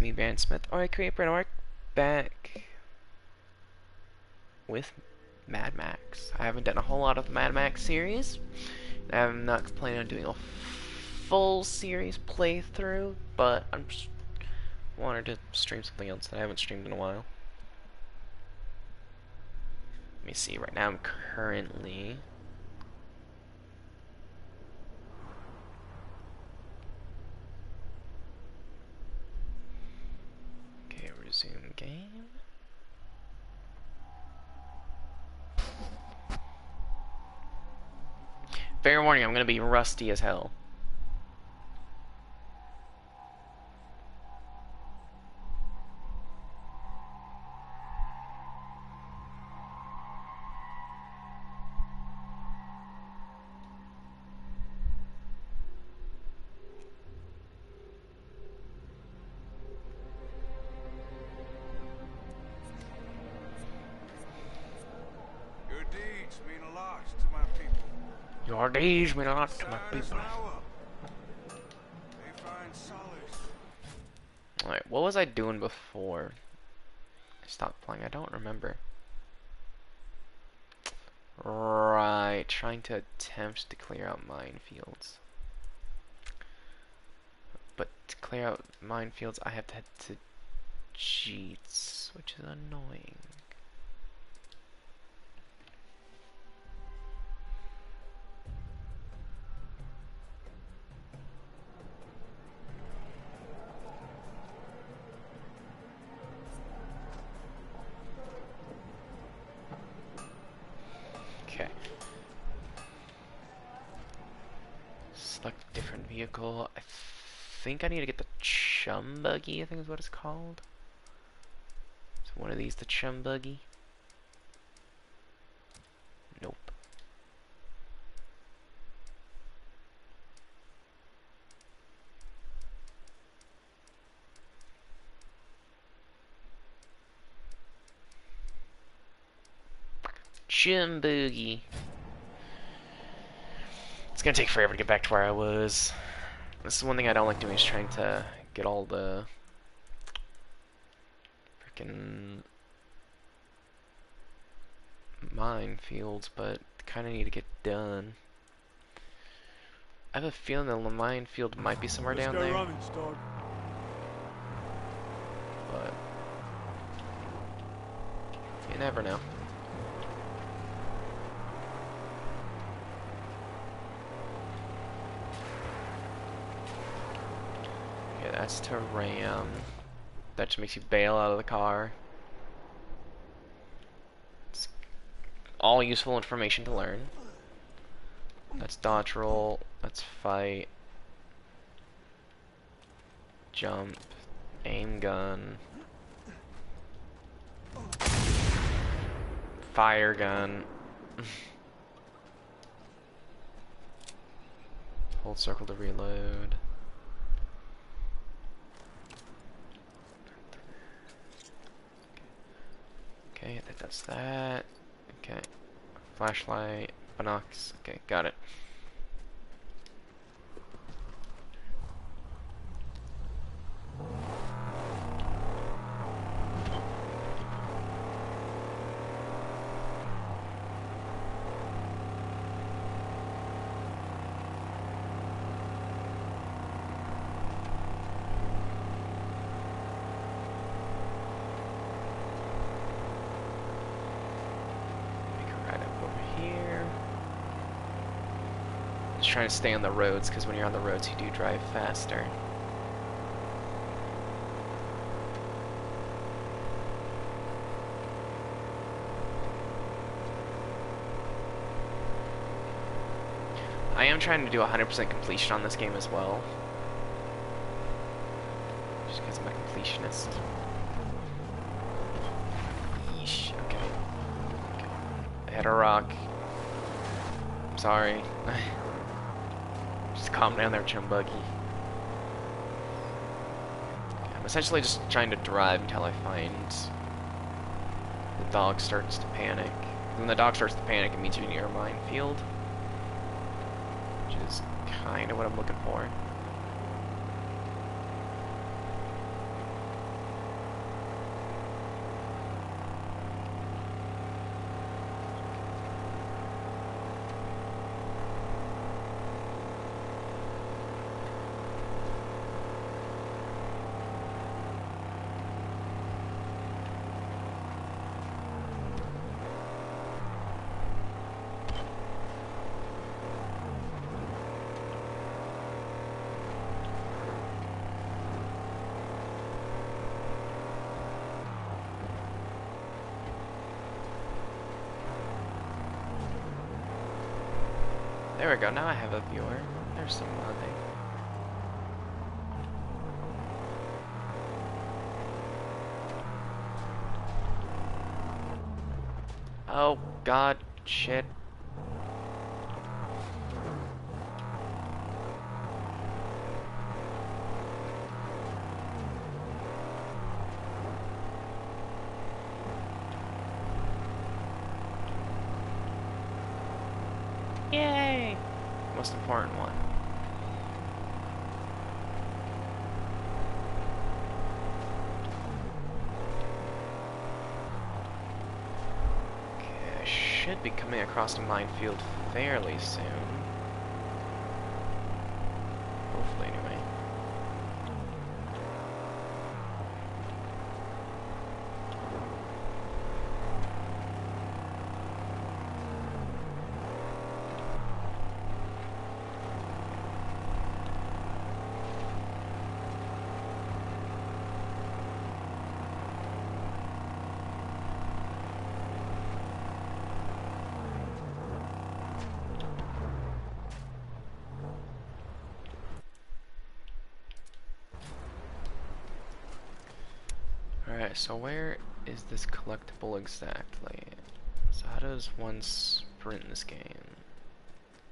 me, Van Smith, or I create Brent Arc, back with Mad Max. I haven't done a whole lot of the Mad Max series. I'm not planning on doing a full series playthrough, but I'm just wanted to stream something else that I haven't streamed in a while. Let me see, right now I'm currently... Okay, resume game. Fair warning, I'm gonna be rusty as hell. Your deeds mean a lot to my people. Your deeds mean a lot to my Sun is people. now up. They find solace. Alright, what was I doing before I stopped playing? I don't remember. Right, trying to attempt to clear out minefields. But to clear out minefields, I have to head to cheats, which is annoying. Okay. Select different vehicle. I think I need to get the chum buggy, I think is what it's called. So one of these, the chum buggy. Nope. Chum buggy. It's gonna take forever to get back to where I was. This is one thing I don't like doing, is trying to get all the freaking minefields, but kind of need to get done. I have a feeling the minefield might be somewhere down there, Running, Stark. but you never know. Okay, that's to ram. That just makes you bail out of the car. It's all useful information to learn. That's dodge roll. That's fight. Jump. Aim gun. Fire gun. Hold circle to reload. Okay, that does that. Okay. Flashlight. Binocs. Okay, got it. Trying to stay on the roads, because when you're on the roads you do drive faster. I am trying to do 100% completion on this game as well, just because I'm a completionist. Yeesh, okay. I hit a rock. I'm sorry. Just calm down there, chum buggy. I'm essentially just trying to drive until I find the dog starts to panic. When the dog starts to panic, it means you're near a minefield, which is kind of what I'm looking for. There we go, now I have a viewer. There's some nothing. Oh, God, shit. Yay! Most important one. Okay, I should be coming across a minefield fairly soon. Hopefully, anyway. Alright, so where is this collectible exactly? So how does one sprint in this game?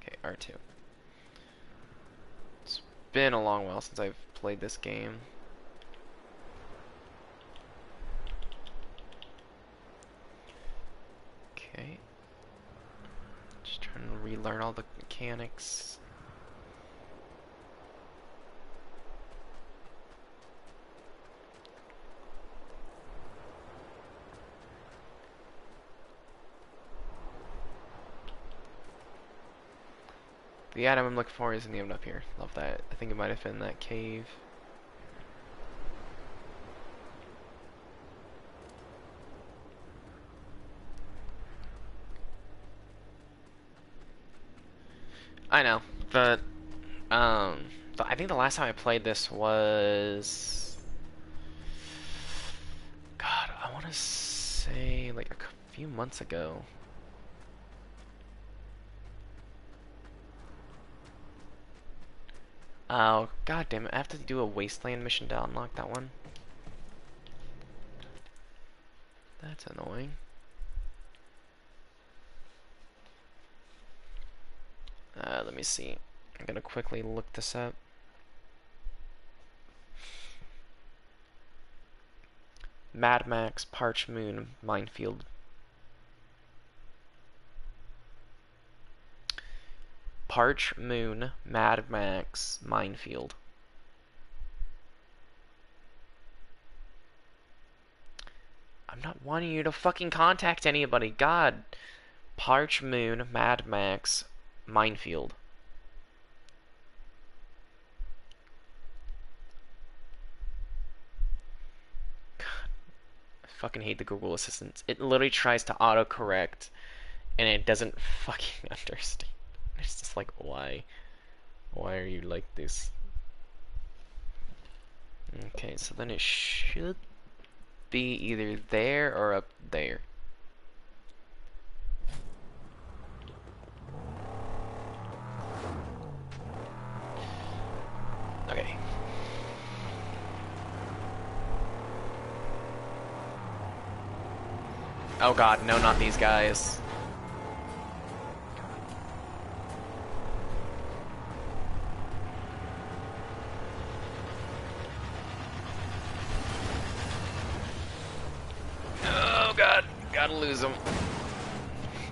Okay, R2. It's been a long while since I've played this game. Okay. Just trying to relearn all the mechanics. The item I'm looking for isn't even up here. Love that. I think it might have been that cave. I know, but I think the last time I played this was, God, I want to say like a few months ago. Oh, god damn it, I have to do a wasteland mission to unlock that one. That's annoying. Let me see. I'm gonna quickly look this up. Mad Max Parch Moon Minefield. Parch Moon Mad Max Minefield. I'm not wanting you to fucking contact anybody. God. Parch Moon Mad Max Minefield. God. I fucking hate the Google Assistant. It literally tries to autocorrect and it doesn't fucking understand. It's just like, why? Why are you like this? Okay, so then it should be either there or up there. Okay. Oh god, no, not these guys. Oh god, gotta lose them.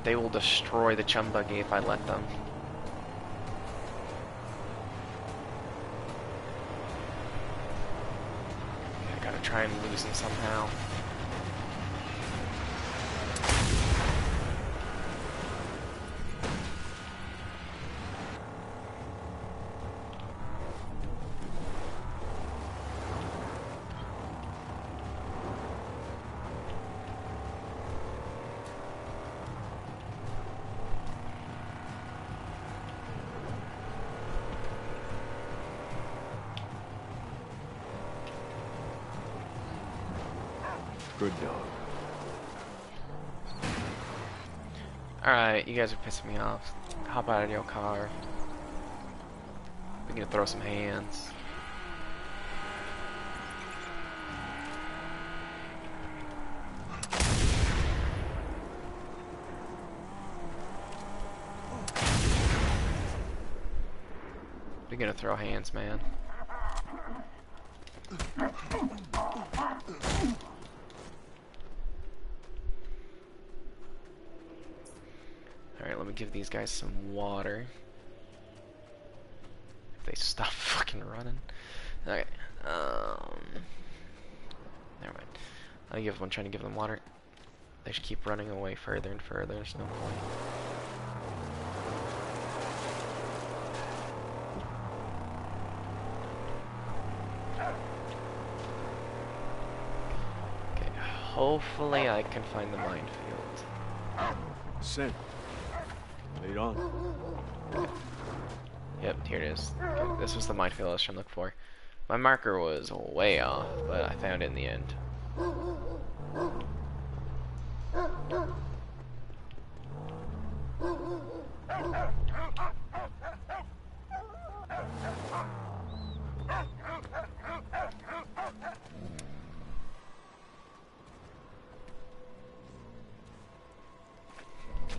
They will destroy the chum buggy if I let them. I gotta try and lose them somehow. Good dog. Alright, you guys are pissing me off. Hop out of your car. We can throw some hands. We're gonna throw hands, man. Alright, let me give these guys some water. If they stop fucking running. Okay, never mind. I'm trying to give them water. They should keep running away further and further, there's no point. Okay, hopefully I can find the minefield. Sin. Lead on. Yep, here it is. Okay, this was the minefield I was trying to look for. My marker was way off, but I found it in the end.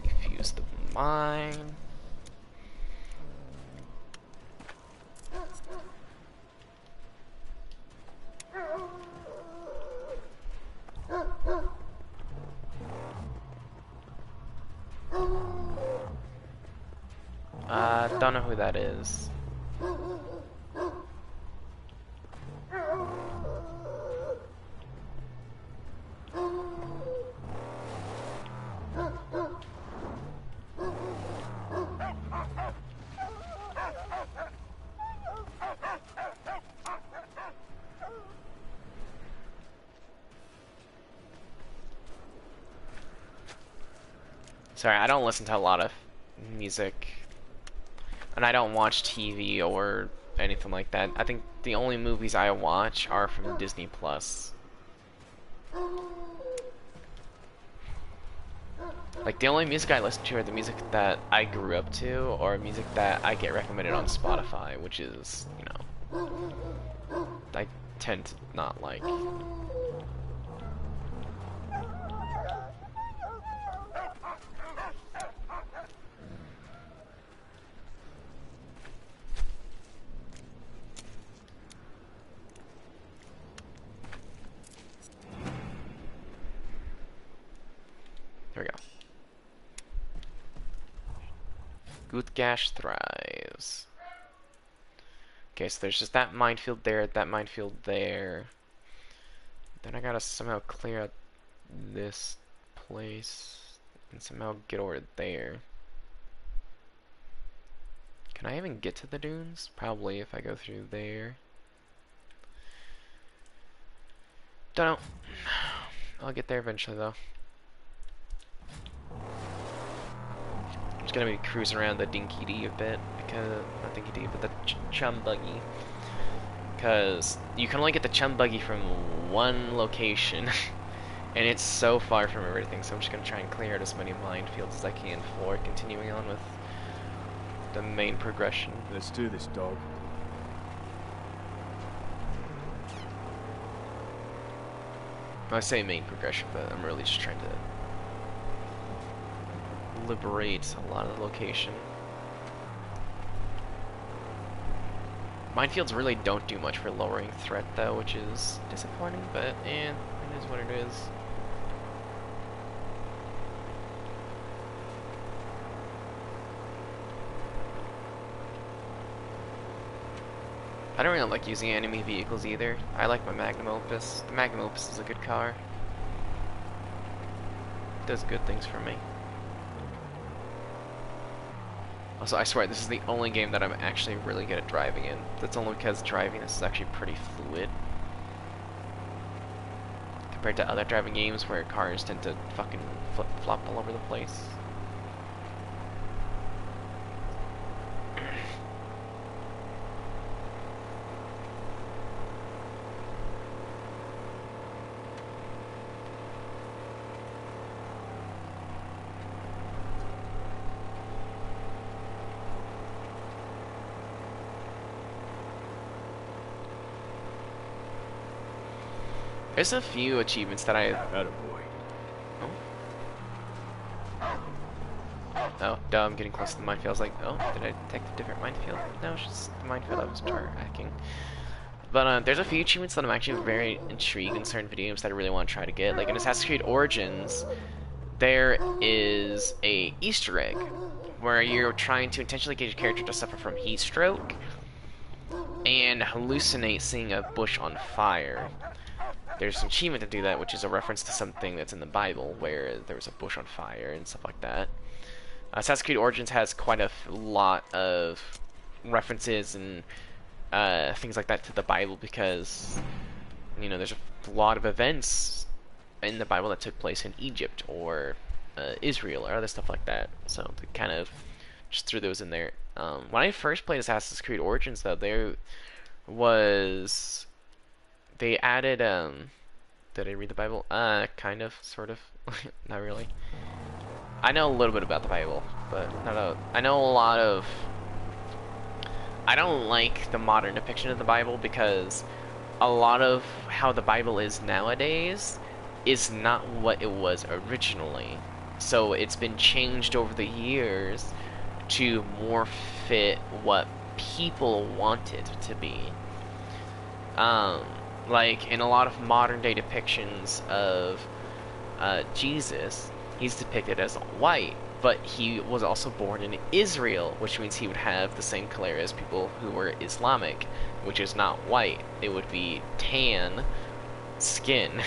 Defuse the mine. Don't know who that is. Sorry, I don't listen to a lot of music, and I don't watch TV or anything like that. I think the only movies I watch are from Disney Plus. Like, the only music I listen to are the music that I grew up to, or music that I get recommended on Spotify, which is, you know, I tend to not like. There we go. Guthgash thrives. Okay, so there's just that minefield there, that minefield there. Then I gotta somehow clear out this place and somehow get over there. Can I even get to the dunes? Probably if I go through there. Don't know. I'll get there eventually though. I'm just gonna be cruising around the Dinky D a bit, because not Dinky D, but the Chum Buggy, because you can only get the Chum Buggy from one location, and it's so far from everything. So I'm just gonna try and clear out as many minefields as I can before continuing on with the main progression. Let's do this, dog. I say main progression, but I'm really just trying to liberate a lot of the location. Minefields really don't do much for lowering threat though, which is disappointing, but it is what it is. I don't really like using enemy vehicles either. I like my Magnum Opus. The Magnum Opus is a good car. It does good things for me. Also, I swear, this is the only game that I'm actually really good at driving in. That's only because driving this is actually pretty fluid. Compared to other driving games where cars tend to fucking flip-flop all over the place. There's a few achievements that I... Attaboy. Oh, duh, I'm getting close to the minefield. I was like, oh, did I detect a different minefield? No, it's just the minefield I was hacking. But there's a few achievements that I'm actually very intrigued in certain video games that I really want to try to get. Like in Assassin's Creed Origins, there is a Easter egg where you're trying to intentionally get your character to suffer from heat stroke and hallucinate seeing a bush on fire. There's an achievement to do that, which is a reference to something that's in the Bible where there was a bush on fire and stuff like that. Assassin's Creed Origins has quite a lot of references and things like that to the Bible because, you know, there's a lot of events in the Bible that took place in Egypt or Israel or other stuff like that. So they kind of just threw those in there. When I first played Assassin's Creed Origins, though, they added did I read the Bible? Kind of, sort of, not really. I know a little bit about the Bible, but I know a lot of. I don't like the modern depiction of the Bible because a lot of how the Bible is nowadays is not what it was originally. So it's been changed over the years to more fit what people want it to be. Like in a lot of modern day depictions of Jesus, he's depicted as white, but he was also born in Israel, which means he would have the same color as people who were Islamic, which is not white. It would be tan skin.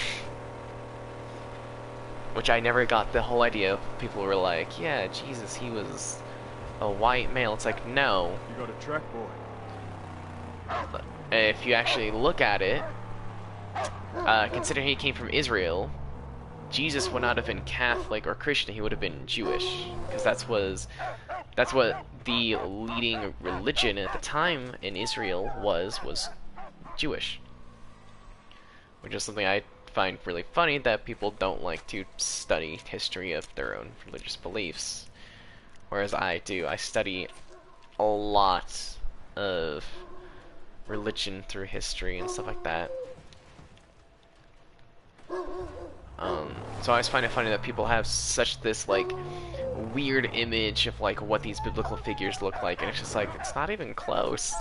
Which I never got the whole idea. People were like, yeah, Jesus, he was a white male. It's like, no. You got a track, boy. If you actually look at it, considering he came from Israel, Jesus would not have been Catholic or Christian. He would have been Jewish, because that's what the leading religion at the time in Israel was Jewish, which is something I find really funny that people don't like to study history of their own religious beliefs, whereas I do. I study a lot of religion through history and stuff like that. So I always find it funny that people have such this like weird image of like what these biblical figures look like, and it's just like, it's not even close.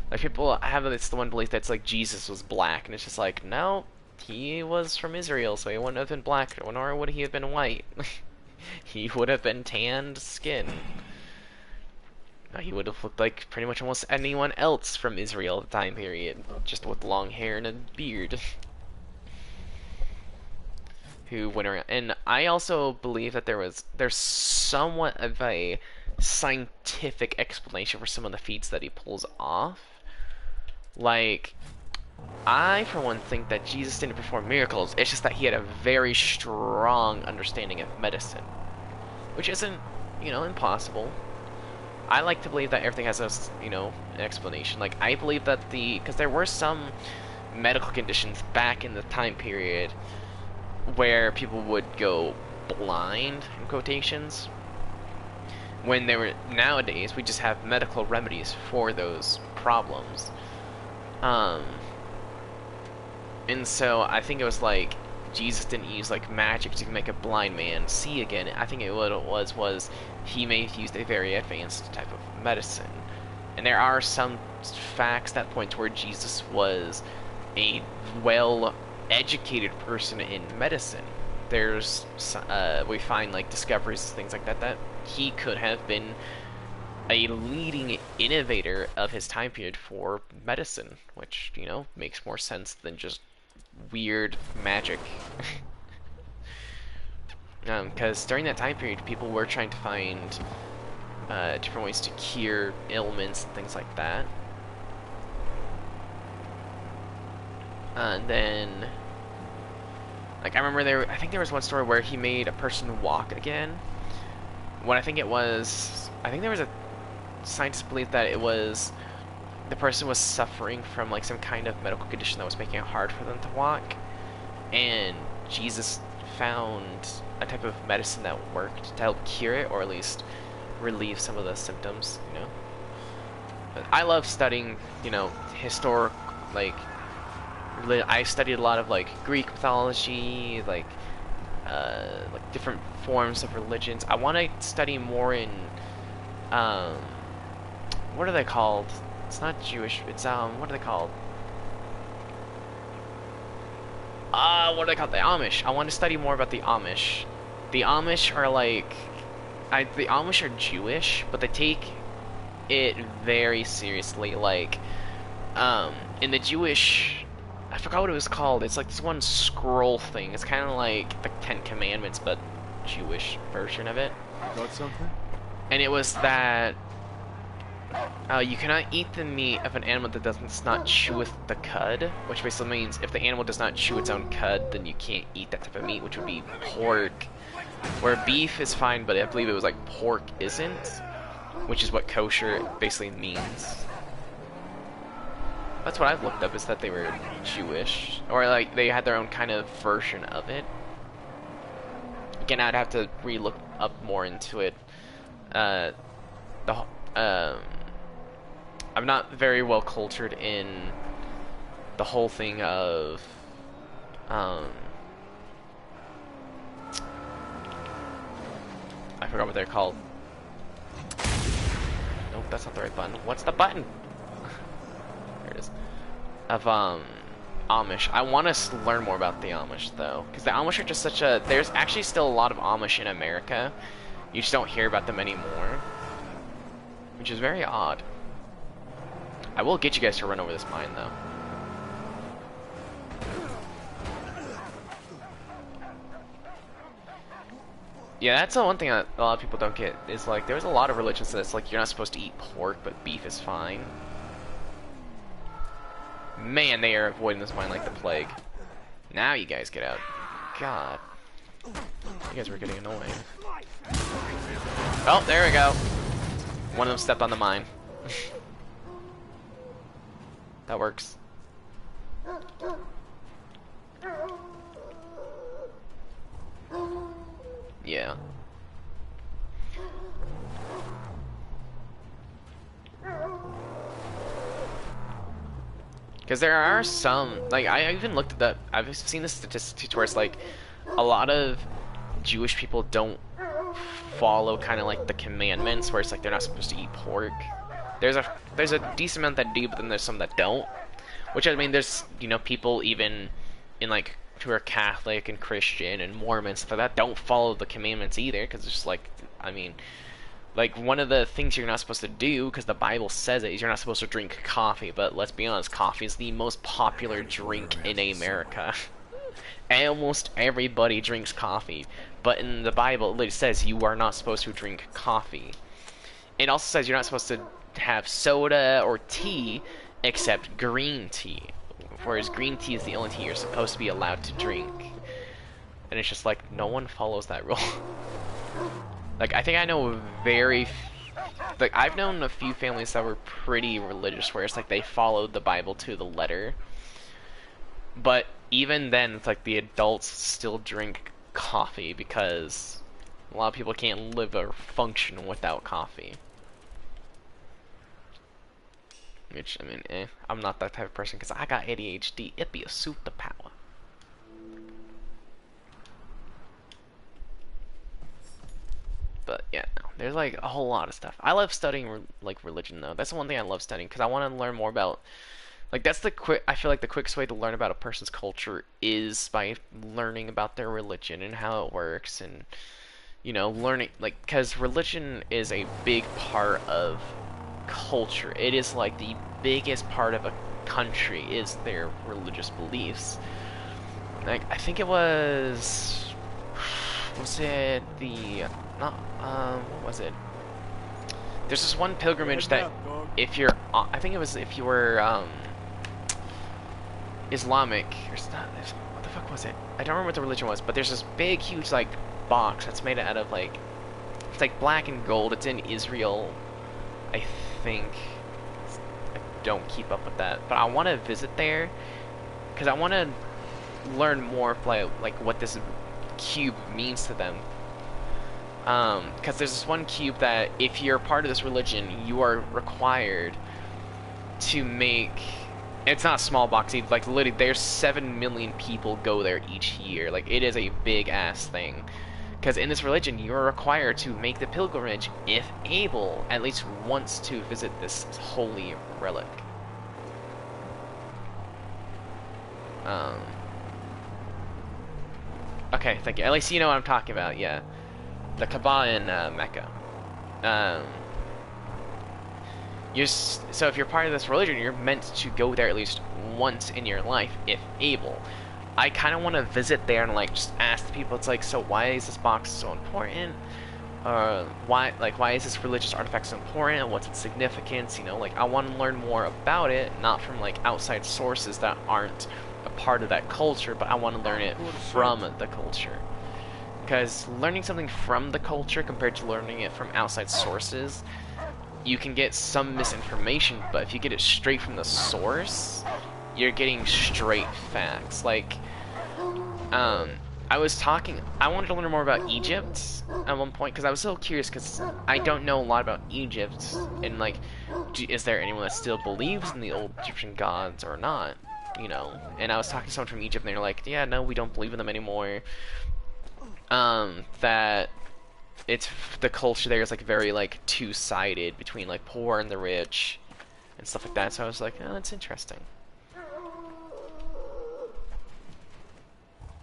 Like people have this the one belief that's like Jesus was black, and it's just like, no, he was from Israel, so he wouldn't have been black, nor would he have been white. He would have been tanned skin. He would have looked like pretty much almost anyone else from Israel at the time period, just with long hair and a beard. Who went around, and I also believe that there's somewhat of a scientific explanation for some of the feats that he pulls off. Like, I for one think that Jesus didn't perform miracles. It's just that he had a very strong understanding of medicine, which isn't, you know, impossible. I like to believe that everything has a, you know, an explanation. Like, I believe that because there were some medical conditions back in the time period where people would go blind, in quotations, when they were, nowadays we just have medical remedies for those problems. And so I think it was like Jesus didn't use like magic to make a blind man see again. I think what it was he may have used a very advanced type of medicine. And there are some facts that point toward Jesus was a well-educated person in medicine. There's we find like discoveries, things like that he could have been a leading innovator of his time period for medicine, which, you know, makes more sense than just weird magic. Because during that time period, people were trying to find different ways to cure ailments and things like that. And then, like, I remember I think there was one story where he made a person walk again. What I think there was a scientist believed that it was the person was suffering from like some kind of medical condition that was making it hard for them to walk, and Jesus found a type of medicine that worked to help cure it, or at least relieve some of the symptoms, you know. But I love studying, you know, historic, like, I studied a lot of like Greek mythology, like different forms of religions. I want to study more in um, what are they called? It's not Jewish. It's what are they called? What are they called? The Amish. I want to study more about the Amish. The Amish are like, the Amish are Jewish, but they take it very seriously. Like, in the Jewish, I forgot what it was called. It's like this one scroll thing. It's kind of like the Ten Commandments, but Jewish version of it. Got something? And it was that you cannot eat the meat of an animal that does not chew the cud, which basically means if the animal does not chew its own cud, then you can't eat that type of meat, which would be pork. Where beef is fine, but I believe it was like pork isn't, which is what kosher basically means. That's what I've looked up, is that they were Jewish, or like they had their own kind of version of it. Again, I'd have to re-look up more into it. I'm not very well cultured in the whole thing of I forgot what they're called. Nope, that's not the right button. What's the button? There it is. Of Amish. I want to learn more about the Amish though, because the Amish are just such a. There's actually still a lot of Amish in America. You just don't hear about them anymore, which is very odd. I will get you guys to run over this mine though. Yeah, that's the one thing that a lot of people don't get, is like there's a lot of religions that's like you're not supposed to eat pork, but beef is fine. Man, they are avoiding this mine like the plague. Now you guys get out. God. You guys were getting annoying. Oh, there we go. One of them stepped on the mine. That works. Yeah. Because there are some, like, I even looked at that, I've seen the statistics where it's like, a lot of Jewish people don't follow kind of like the commandments, where it's like they're not supposed to eat pork. There's a decent amount that do, but then there's some that don't. Which, I mean, there's, you know, people even in like, who are Catholic and Christian and Mormon, stuff like that, don't follow the commandments either, because it's just like, I mean, like, one of the things you're not supposed to do, because the Bible says it, is you're not supposed to drink coffee, but let's be honest, coffee is the most popular drink in America. Almost everybody drinks coffee, but in the Bible it says you are not supposed to drink coffee. It also says you're not supposed to have soda or tea except green tea, whereas green tea is the only tea you're supposed to be allowed to drink. And it's just like, no one follows that rule. Like, I think I know like, I've known a few families that were pretty religious, where it's like they followed the Bible to the letter. But even then, it's like the adults still drink coffee, because a lot of people can't live or function without coffee. Which, I mean, I'm not that type of person, because I got ADHD. It'd be a superpower. But yeah, no, there's like a whole lot of stuff. I love studying like religion though. That's the one thing I love studying, because I want to learn more about. Like, that's the I feel like the quickest way to learn about a person's culture is by learning about their religion and how it works, and you know, learning, like, because religion is a big part of culture. It is like the biggest part of a country is their religious beliefs. Like, I think it was it the not what was it? There's this one pilgrimage that if you're I think it was if you were Islamic or not, what the fuck was it? I don't remember what the religion was, but there's this big huge like box that's made out of like, it's like black and gold. It's in Israel, I think. I don't keep up with that, but I want to visit there because I want to learn more of like what this cube means to them. Because there's this one cube that if you're part of this religion, you are required to make It's not a small box either. Like, literally, there's 7 million people go there each year. Like, it is a big-ass thing. Because in this religion, you're required to make the pilgrimage, if able, at least once to visit this holy relic. Okay, thank you. At least you know what I'm talking about, yeah. The Kaaba in Mecca. So if you're part of this religion, you're meant to go there at least once in your life, if able. I kind of want to visit there and like just ask the people. It's like, so why is this box so important? Why is this religious artifact so important? What's its significance? You know, like I want to learn more about it, not from like outside sources that aren't a part of that culture, but I want to learn it from the culture. Because learning something from the culture compared to learning it from outside sources, you can get some misinformation, but if you get it straight from the source, you're getting straight facts. Like, I wanted to learn more about Egypt at one point, because I was so curious, because I don't know a lot about Egypt, and like, is there anyone that still believes in the old Egyptian gods or not, you know? And I was talking to someone from Egypt, and they're like, yeah, no, we don't believe in them anymore. That it's the culture there is like very like two-sided between like poor and the rich and stuff like that. So I was like, oh, that's interesting.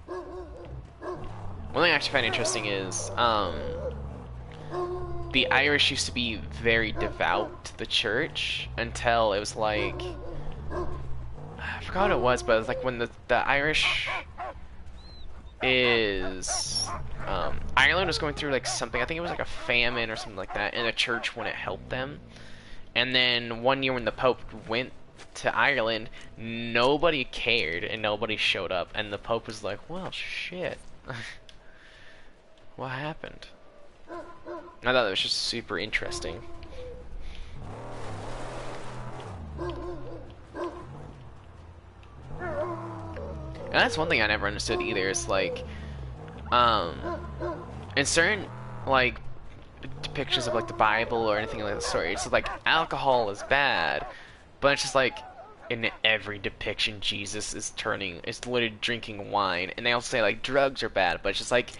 One thing I actually find interesting is the Irish used to be very devout to the church until it was like, I forgot what it was, but it was like when the Irish is Ireland was going through like something, I think it was like a famine or something like that, and the church wouldn't help them. And then one year when the Pope went to Ireland, nobody cared and nobody showed up, and the Pope was like, well, shit. What happened? I thought that was just super interesting. And that's one thing I never understood either. It's like, in certain like depictions of like the Bible or anything like that story, it's like alcohol is bad, but it's just like in every depiction Jesus is literally drinking wine, and they also say like drugs are bad, but it's just like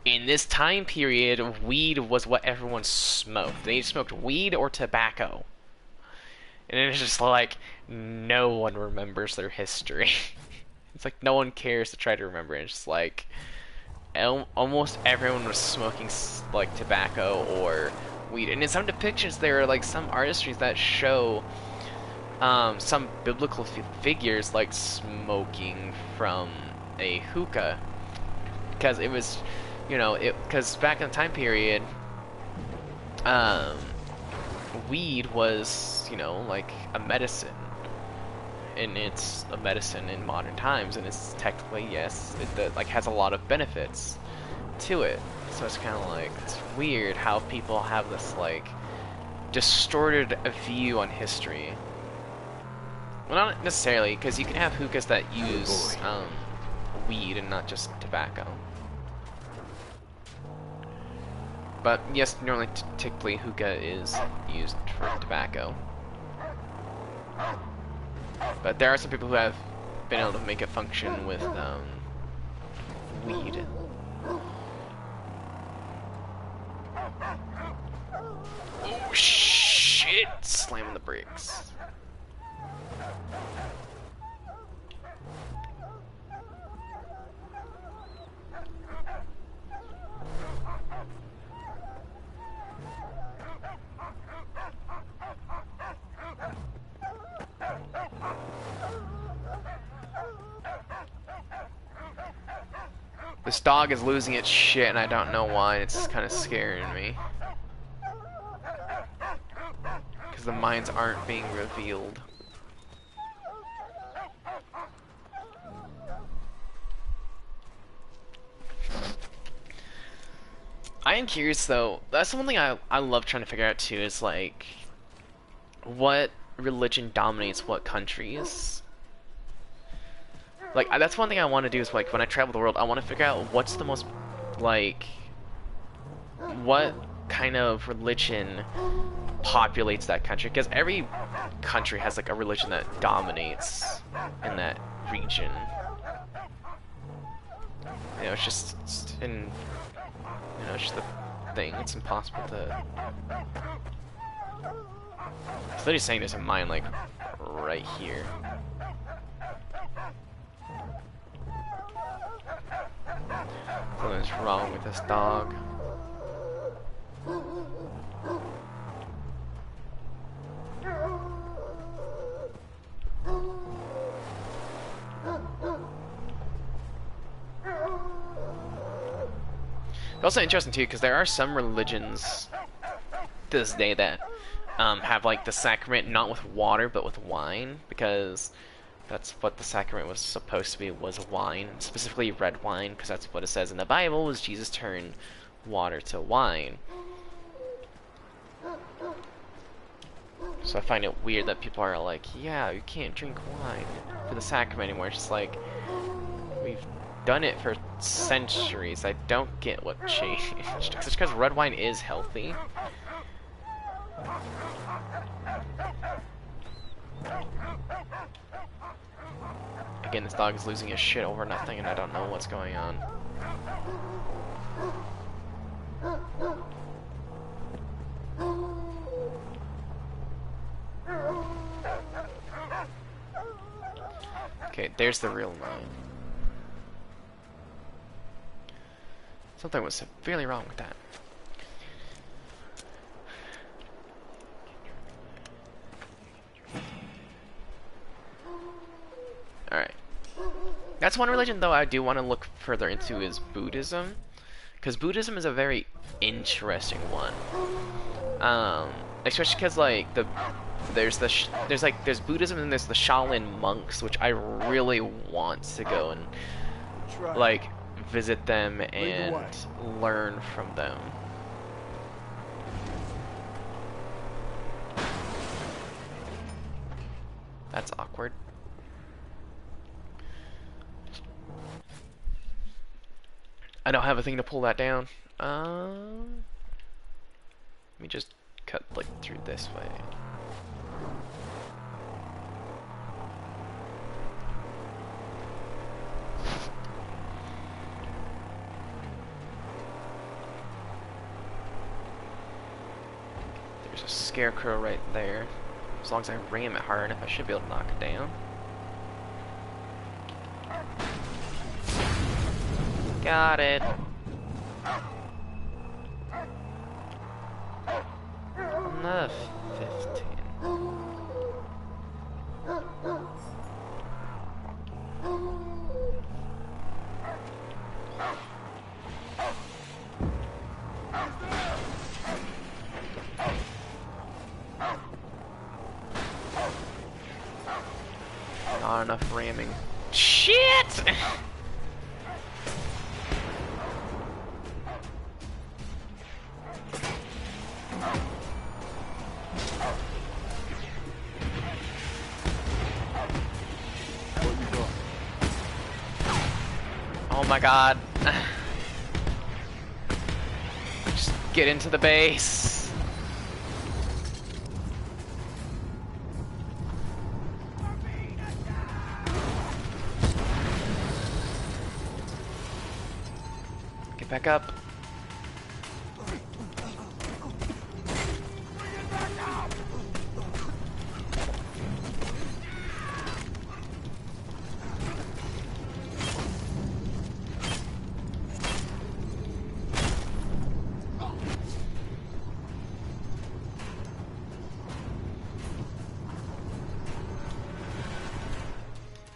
in this time period, weed was what everyone smoked. They smoked weed or tobacco, and it's just like no one remembers their history. It's like no one cares to try to remember it. It's just like almost everyone was smoking like tobacco or weed. And in some depictions, there are like some artistries that show some biblical figures like smoking from a hookah, because it was, you know, because back in the time period, weed was, you know, like a medicine. And it's a medicine in modern times, and it's technically, yes, it like has a lot of benefits to it. So it's kind of like, it's weird how people have this like distorted view on history. Well, not necessarily, because you can have hookahs that use weed and not just tobacco. But yes, normally typically hookah is used for tobacco. But there are some people who have been able to make it function with weed. Oh shit! Slamming the brakes. This dog is losing its shit, and I don't know why. It's kind of scaring me. Because the mines aren't being revealed. I am curious, though. That's one thing I love trying to figure out, too, is, like, what religion dominates what countries. Like, that's one thing I want to do is, like, when I travel the world, I want to figure out what's the most, like, what kind of religion populates that country, because every country has like a religion that dominates in that region. You know, it's just it's just the thing. It's impossible to. It's literally saying there's a mine like right here. Something's wrong with this dog. It's also interesting too, because there are some religions to this day that have like the sacrament not with water but with wine, because that's what the sacrament was supposed to be, was wine, specifically red wine, because that's what it says in the Bible, was Jesus turned water to wine. So I find it weird that people are like, yeah, you can't drink wine for the sacrament anymore. It's just like, we've done it for centuries. I don't get what changed. It's because red wine is healthy. Again, this dog is losing his shit over nothing, and I don't know what's going on. Okay, there's the real mine. Something was severely wrong with that. Alright. That's one religion, though, I do want to look further into is Buddhism. Because Buddhism is a very interesting one. Especially because, like, there's Buddhism and there's the Shaolin monks, which I really want to go and, like, visit them and learn from them. That's awkward. I don't have a thing to pull that down. Let me just cut like through this way. There's a scarecrow right there. As long as I ram it hard enough, I should be able to knock it down. Got it. Another 15. Not enough ramming. Shit! Oh my god. Just get into the base. Get back up.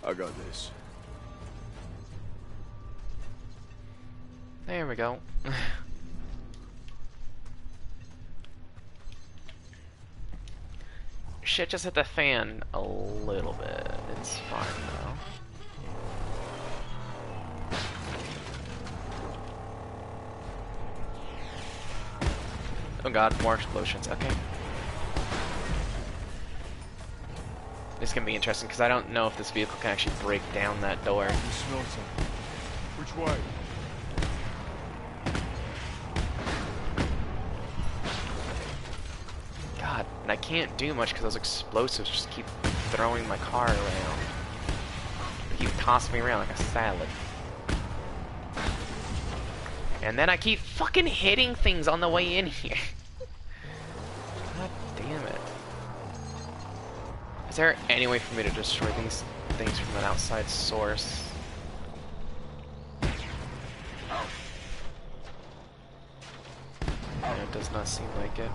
I got this. There we go. Shit just hit the fan a little bit. It's fine though. Oh god, more explosions. Okay. This can be interesting because I don't know if this vehicle can actually break down that door. You smell something. Which way? God And I can't do much because those explosives just keep throwing my car around. They keep tossing me around like a salad. And then I keep fucking hitting things on the way in here. God damn it. Is there any way for me to destroy these things from an outside source? Yeah, it does not seem like it.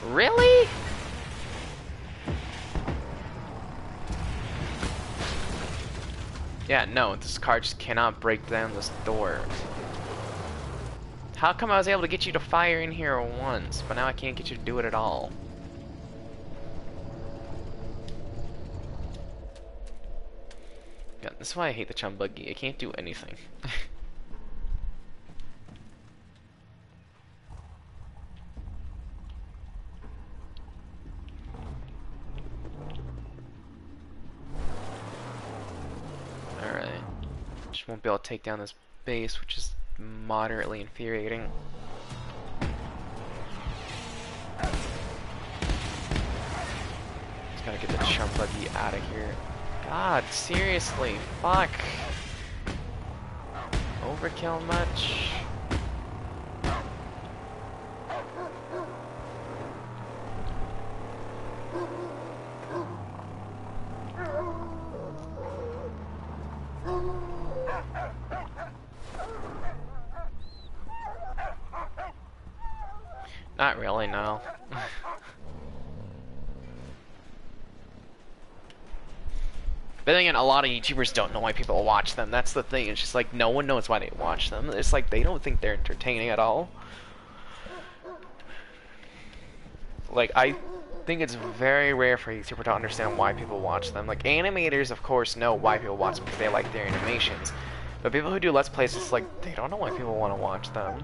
Really? Yeah, no, this car just cannot break down this door. How come I was able to get you to fire in here once, but now I can't get you to do it at all? Yeah, this is why I hate the chum buggy. It can't do anything. Alright. Just won't be able to take down this base, which is moderately infuriating. Just gotta get the chum buggy out of here. God, seriously, fuck. Overkill much? Not really, no. But then again, a lot of YouTubers don't know why people watch them. That's the thing. It's just like no one knows why they watch them. It's like they don't think they're entertaining at all. Like, I think it's very rare for a YouTuber to understand why people watch them. Like, animators, of course, know why people watch them because they like their animations. But people who do Let's Plays, it's like, they don't know why people want to watch them.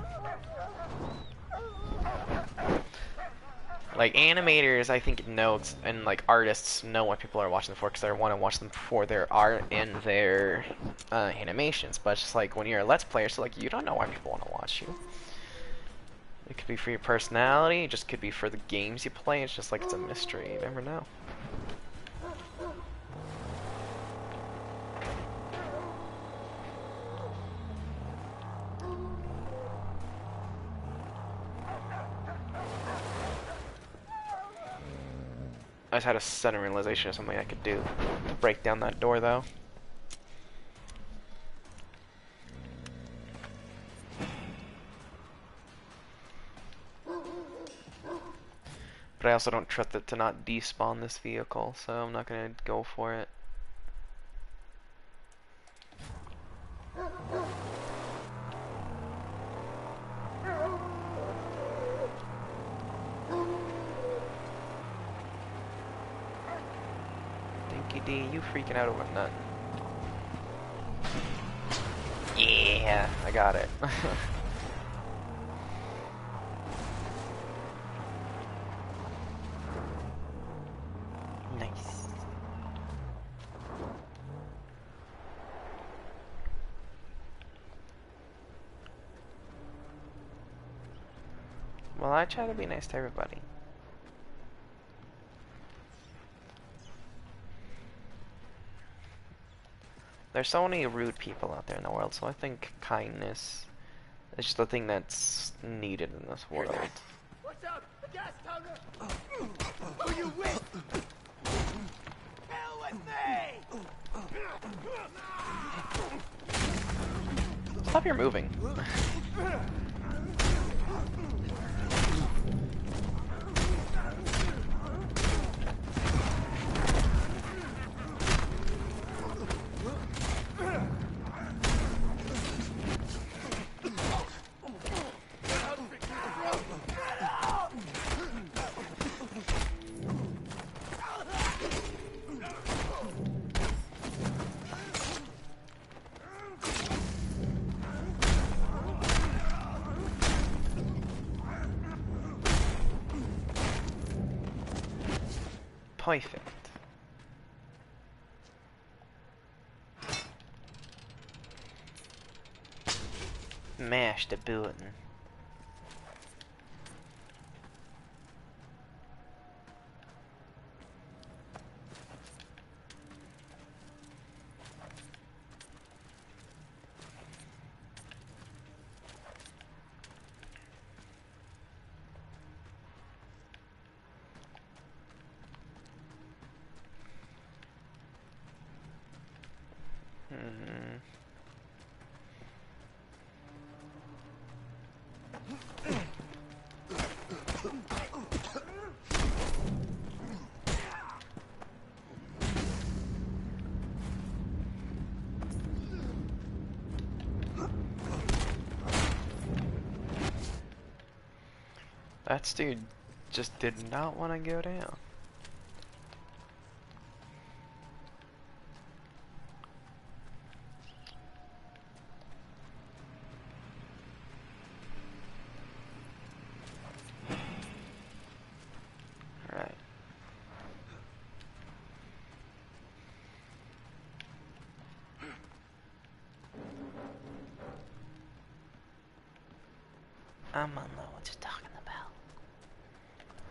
Like, animators, I think, know, and, like, artists know what people are watching them for because they want to watch them for their art and their animations. But it's just like, when you're a Let's Player, so, like, you don't know why people want to watch you. It could be for your personality, it just could be for the games you play. It's just like, it's a mystery. You never know. I just had a sudden realization of something I could do to break down that door, though. But I also don't trust it to not despawn this vehicle, so I'm not gonna go for it. Dinky D, you freaking out over nothing. Yeah, I got it. Nice. Well, I try to be nice to everybody. There's so many rude people out there in the world, so I think kindness is just the thing that's needed in this world. What's up? Gas tonguer! Who you with? Hell with me! Stop your moving. Perfect. 。Smash the button. That dude just did not want to go down. Alright. I don't know what you're talking about.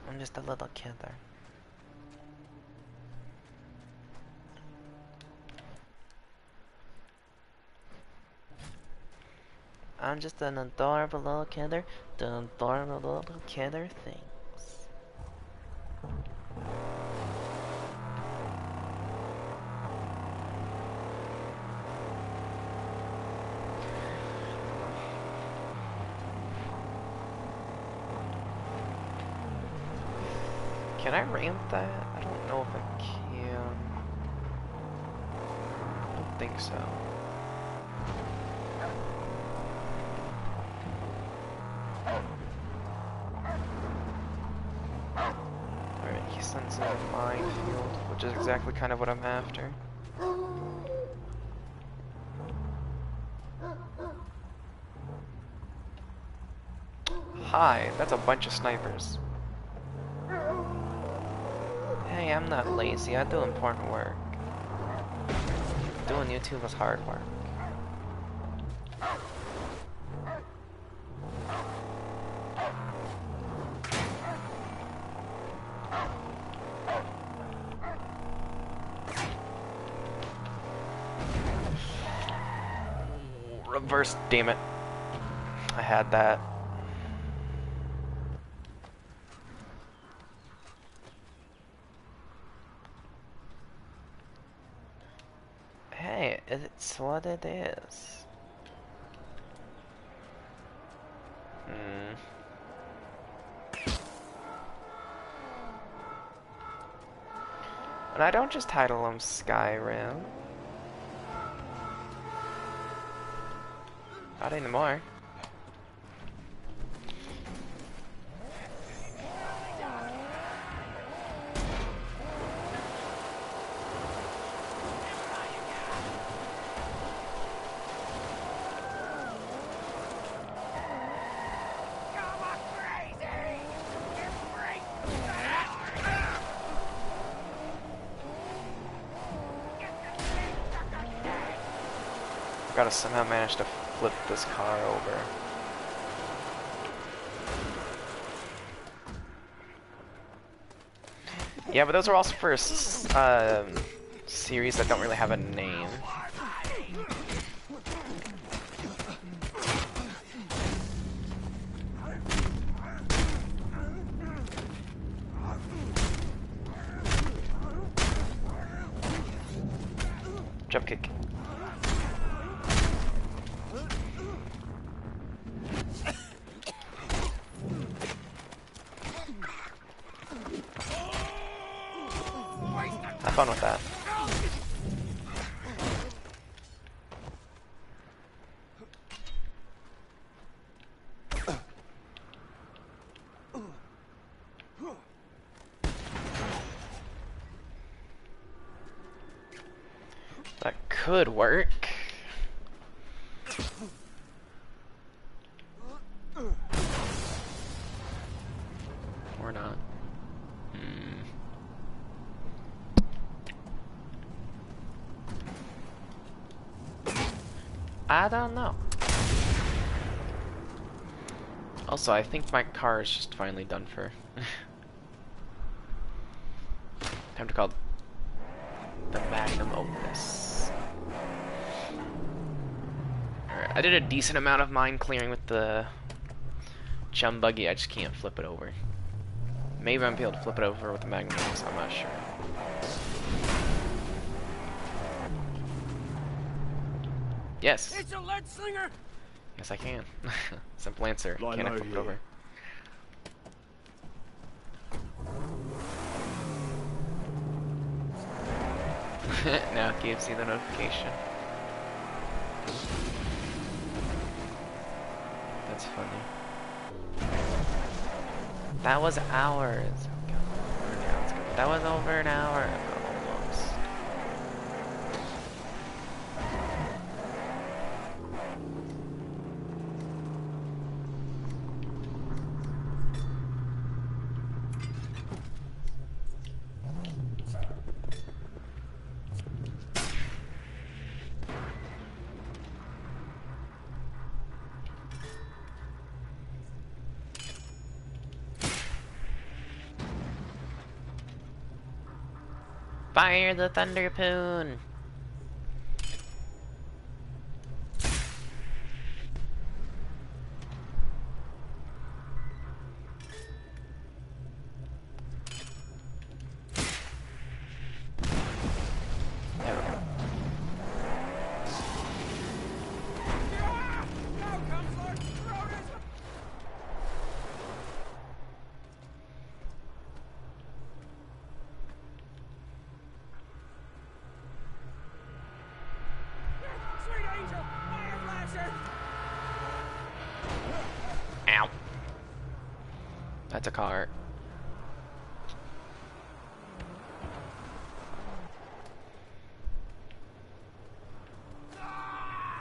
I'm just a little kidder. I'm just an adorable little kidder doing adorable little kidder things. Can I ramp that? I don't know if I can. I don't think so. Alright, he sends in a minefield, which is exactly kind of what I'm after. Hi, that's a bunch of snipers. Hey, I'm not lazy, I do important work. Doing YouTube is hard work. Reverse, damn it. I had that. Hey, it's what it is. And I don't just title them Skyrim. Not anymore. I've got to somehow manage to flip this car over. Yeah, but those are also for series that don't really have a name. Jump kick. Have fun with that. That could work. Or not. I don't know. Also, I think my car is just finally done for. Time to call the magnum opus. Alright, I did a decent amount of mine clearing with the chum buggy. I just can't flip it over. Maybe I'm able to flip it over with the magnum opus, I'm not sure. Yes. It's a lead slinger! Yes, I can. Simple answer. Lie Can I low flip it here. over? Now it gives you the notification. That's funny. That was hours ago. Okay, let's go. That was over an hour ago, almost. Fire the Thunderpoon! There we go. Now comes Lord Scrotus! Sweet angel! Fire flasher! Ow. That's a car.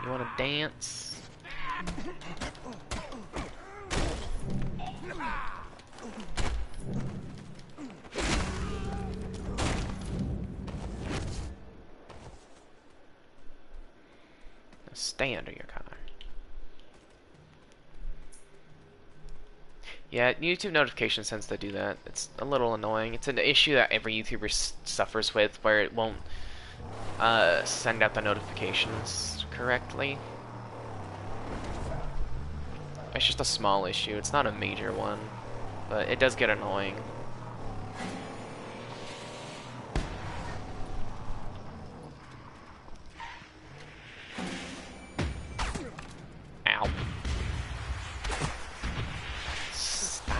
You wanna dance? Stay under your car. Yeah, YouTube notifications tends to do that. It's a little annoying. It's an issue that every YouTuber suffers with, where it won't send out the notifications correctly. It's just a small issue. It's not a major one, but it does get annoying. Ow. Stop.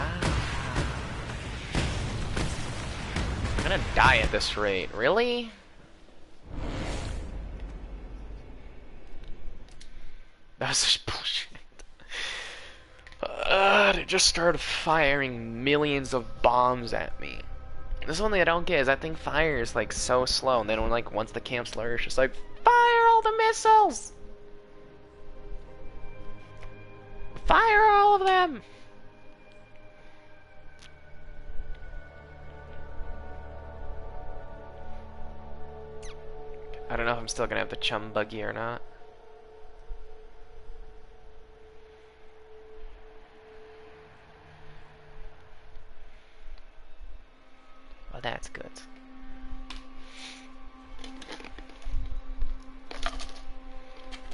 I'm gonna die at this rate. Really? That was such bullshit. They just started firing millions of bombs at me. This is one thing I don't get, is I think fire is like so slow, and then when like once the camp's lower, it's just like, fire all the missiles! Fire all of them! I don't know if I'm still gonna have the chum buggy or not. Well, that's good.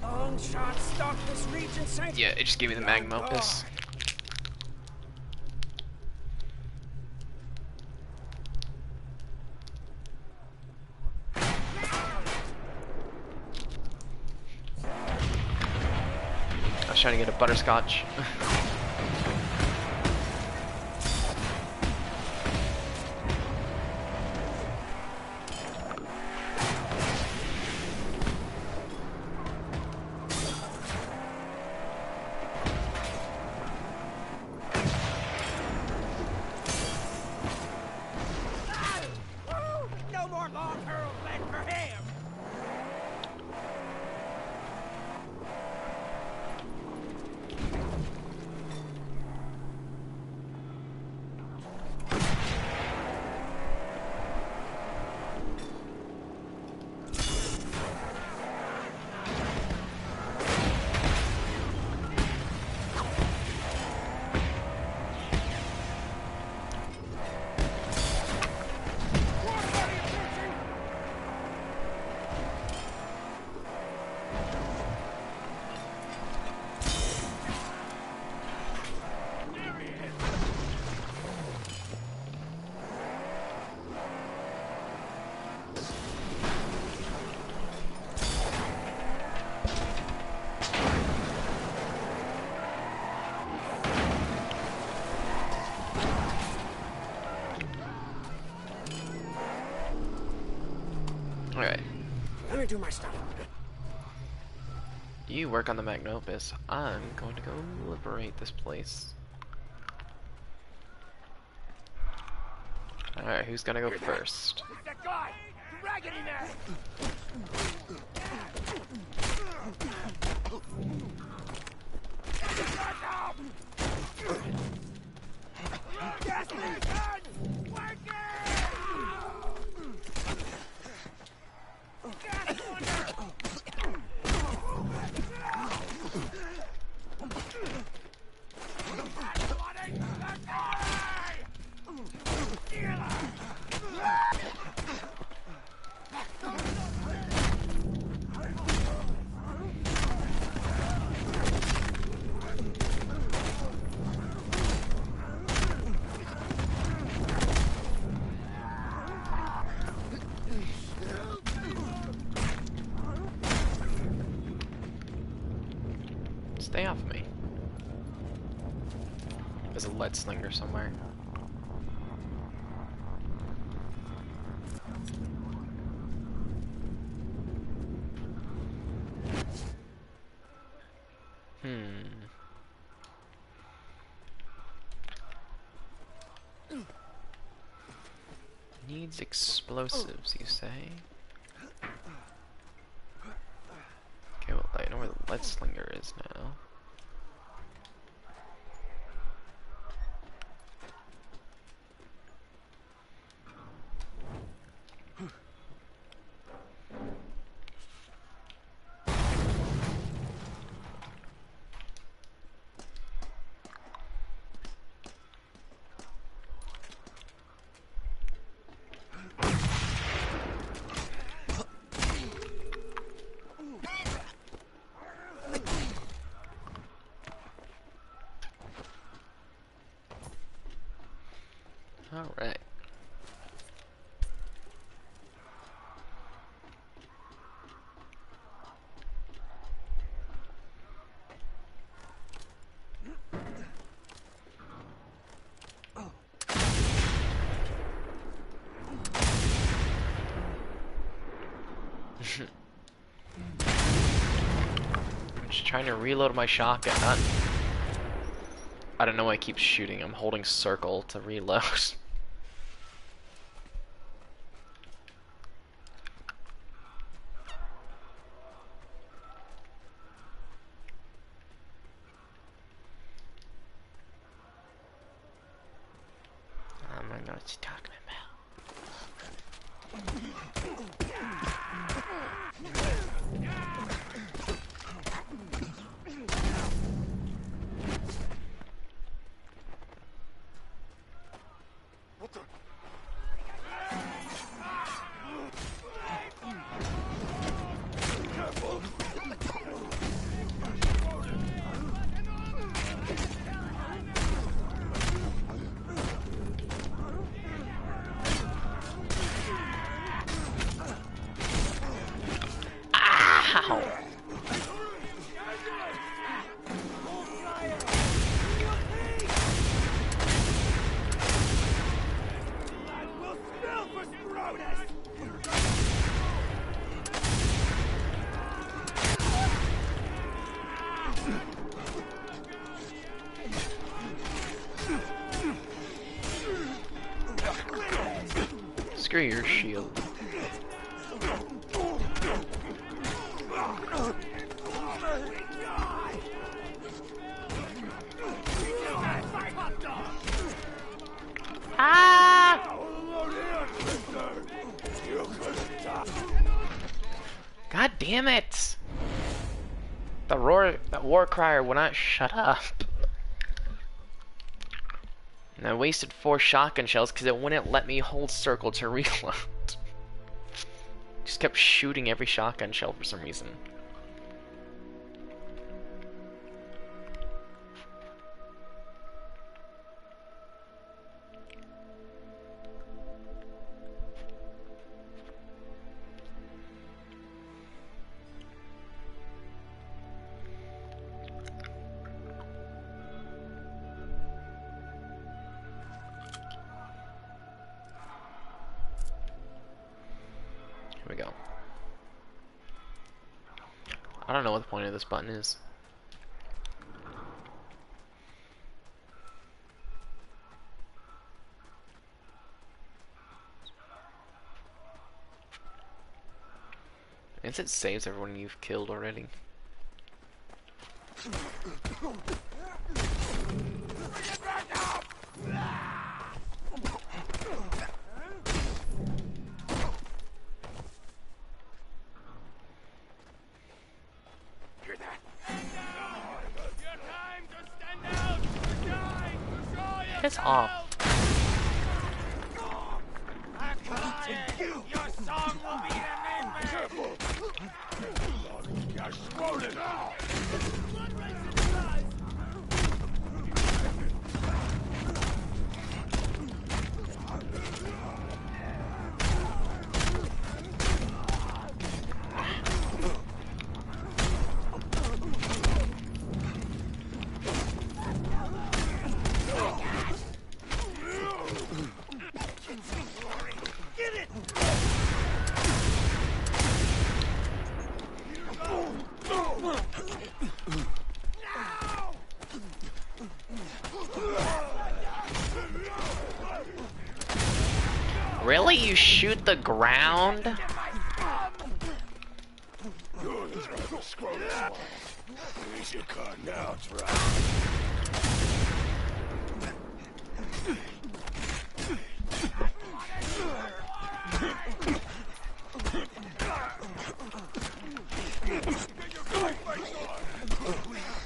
Long shot stalk this region, Saint. Yeah, it just gave me the magnum opus. I was trying to get a butterscotch. No more long hurled lead for him! Alright. Let me do my stuff. You work on the Magnopus. I'm going to go liberate this place. Alright, who's gonna go first? That guy! Dragging in there! Yes, Nathan! Work it! Gas Stay off me. There's a lead slinger somewhere. Needs explosives, you say? Okay, well, I know where the lead slinger is now. Alright. I'm just trying to reload my shotgun. I don't know why I keep shooting. I'm holding circle to reload. I don't know what you're talking Ow! Screw your shield. Ah! God damn it! That war crier will not shut up. And I wasted 4 shotgun shells because it wouldn't let me hold circle to reload. Just kept shooting every shotgun shell for some reason. Here we go. I don't know what the point of this button is. I guess it saves everyone you've killed already. Piss off. Your song will be Really? You shoot the ground? Here's your card now, try.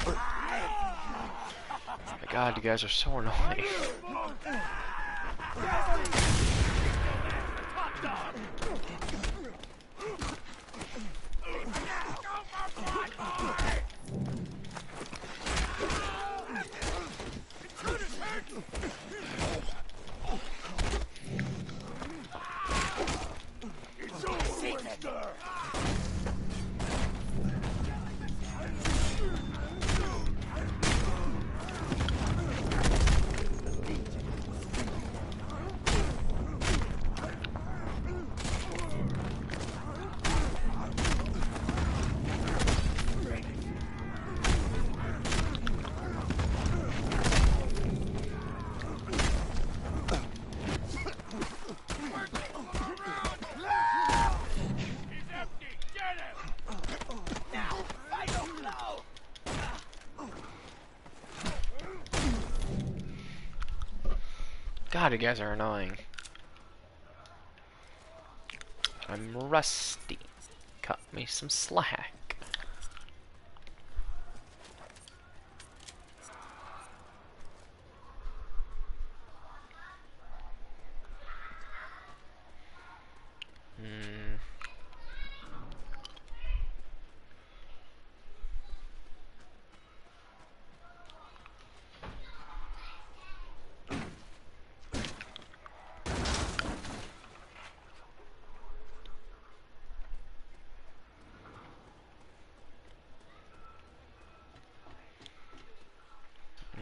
Oh my god, you guys are so annoying. God, you guys are annoying. I'm rusty. Cut me some slack.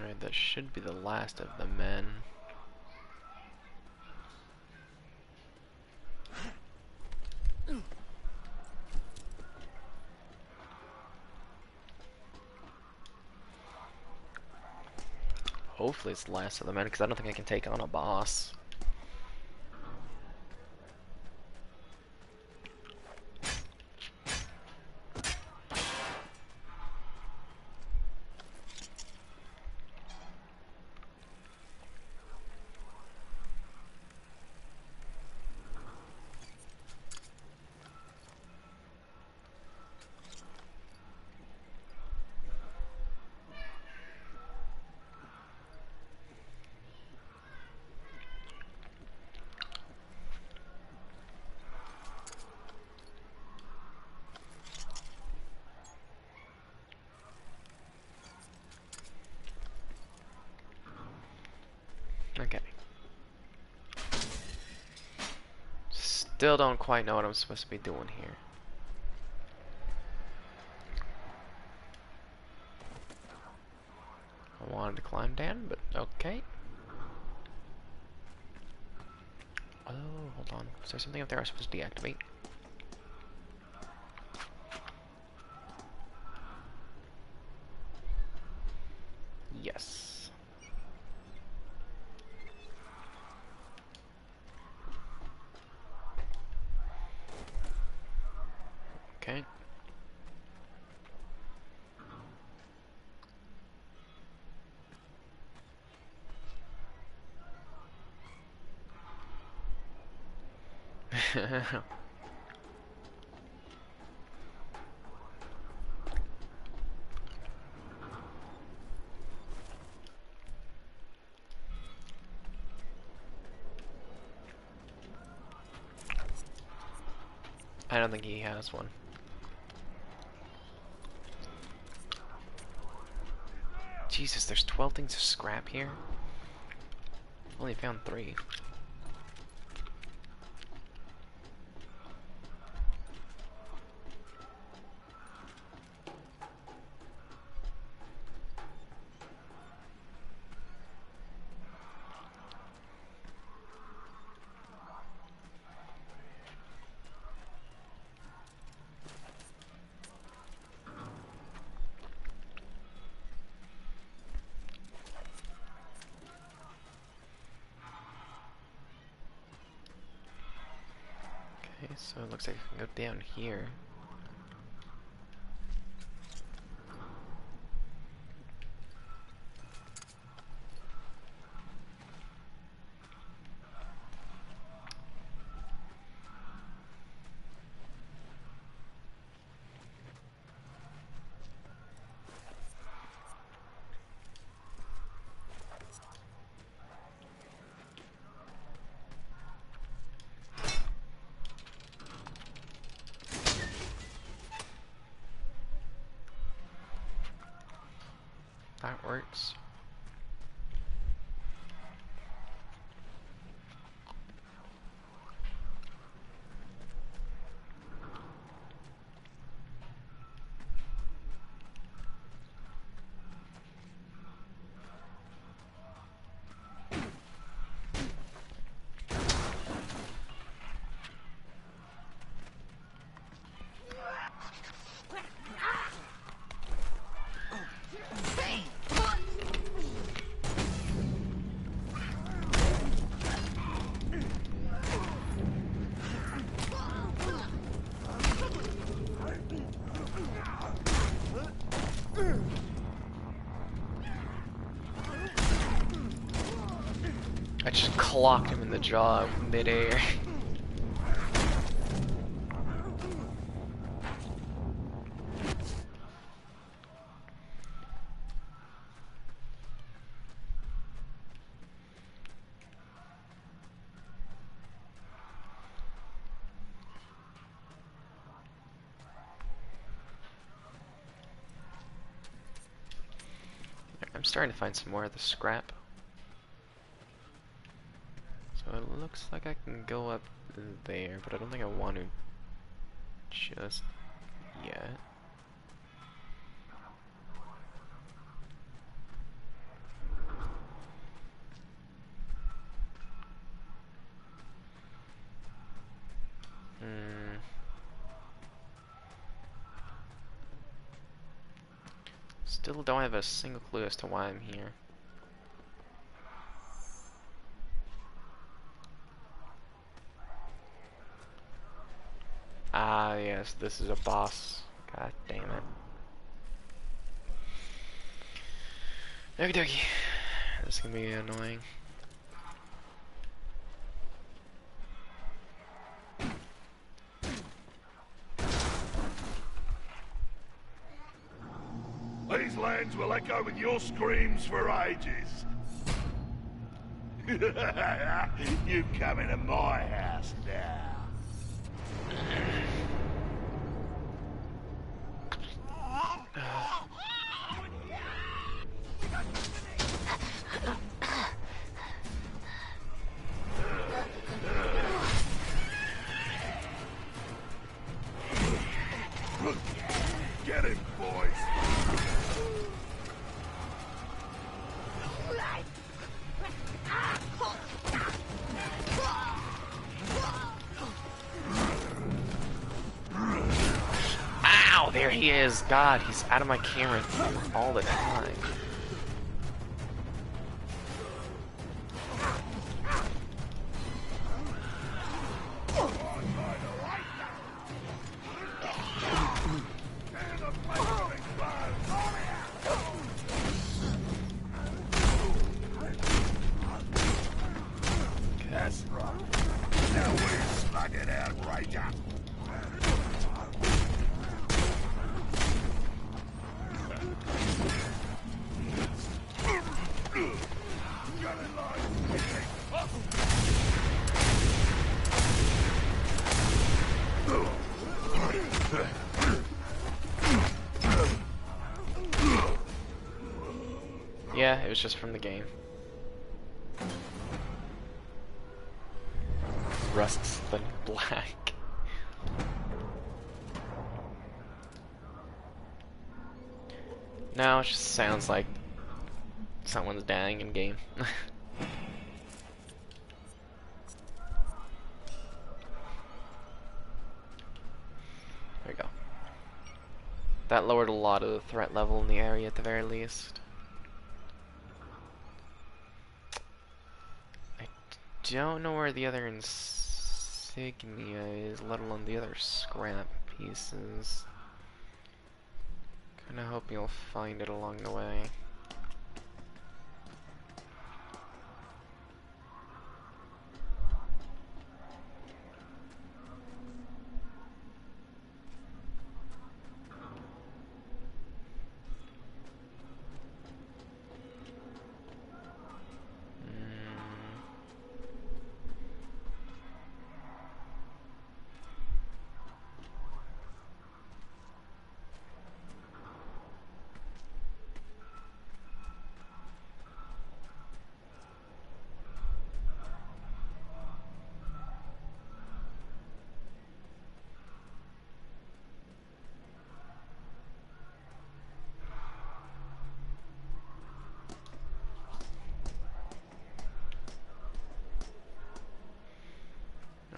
Alright, that should be the last of the men. Hopefully it's the last of the men, because I don't think I can take on a boss. Okay. Still don't quite know what I'm supposed to be doing here. I wanted to climb down, but okay. Oh, hold on. Is there something up there I was supposed to deactivate? I don't think he has one. Jesus, there's 12 things of scrap here. Only found 3. Okay, so it looks like I can go down here. That works. I just clocked him in the jaw midair. I'm starting to find some more of the scrap. So it looks like I can go up there, but I don't think I want to just yet. Still don't have a single clue as to why I'm here. Ah, yes, this is a boss. God damn it. Okie dokie. This is gonna be annoying. These lands will echo with your screams for ages. You come into my house now. Get him, boys. Ow, there he is. God, he's out of my camera all the time. That's right. Now we slug it out. Yeah, it was just from the game. Rust's the black. Now it just sounds like someone's dying in game. There we go. That lowered a lot of the threat level in the area at the very least. I don't know where the other insignia is, let alone the other scrap pieces. Kinda hope you'll find it along the way.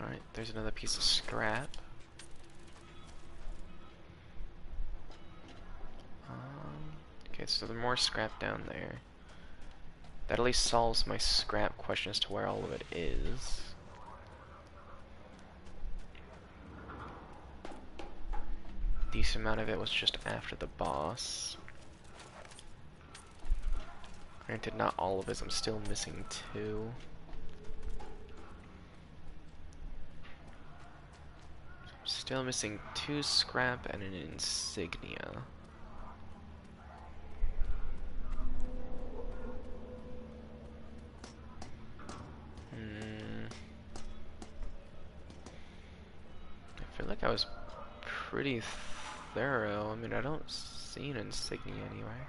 Alright, there's another piece of scrap. Okay, so there's more scrap down there. That at least solves my scrap question as to where all of it is. Decent amount of it was just after the boss. Granted, not all of it, I'm still missing 2. Still missing 2 scrap and an insignia. I feel like I was pretty thorough. I mean, I don't see an insignia anywhere.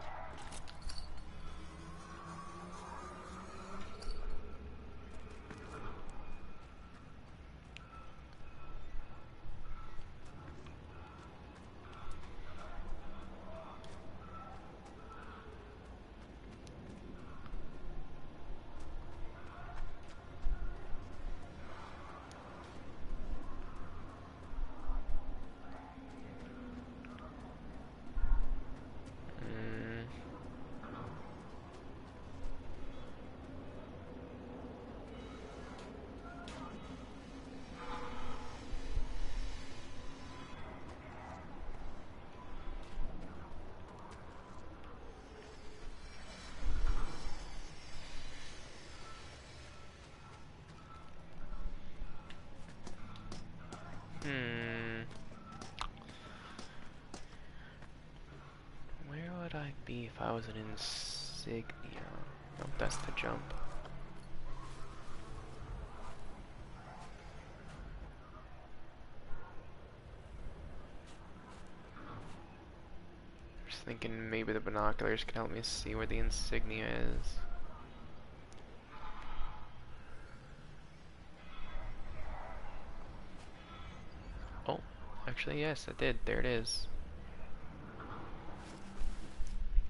Where would I be if I was an insignia? Nope, that's the jump. Just thinking maybe the binoculars could help me see where the insignia is. Oh, actually yes, I did. There it is.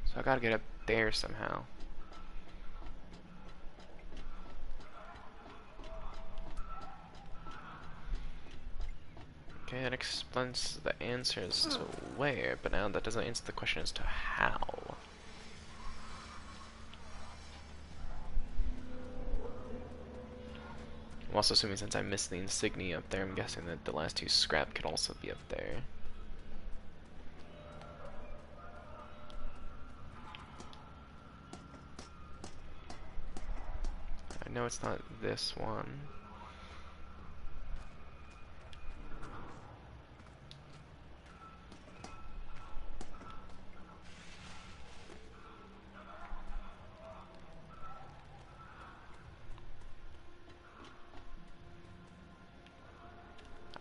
So I gotta get up there somehow. Okay, that explains the answer as to where, but now that doesn't answer the question as to how. I'm also assuming since I missed the insignia up there, I'm guessing that the last 2 scrap could also be up there. I know it's not this one.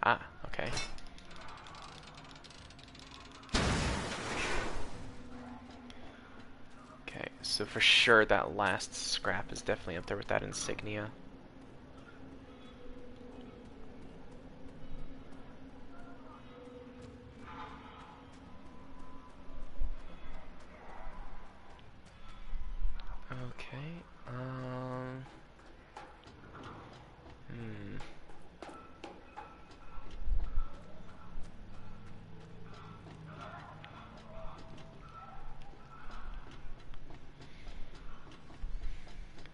Ah, okay. Okay, so for sure that last scrap is definitely up there with that insignia. Okay, hmm.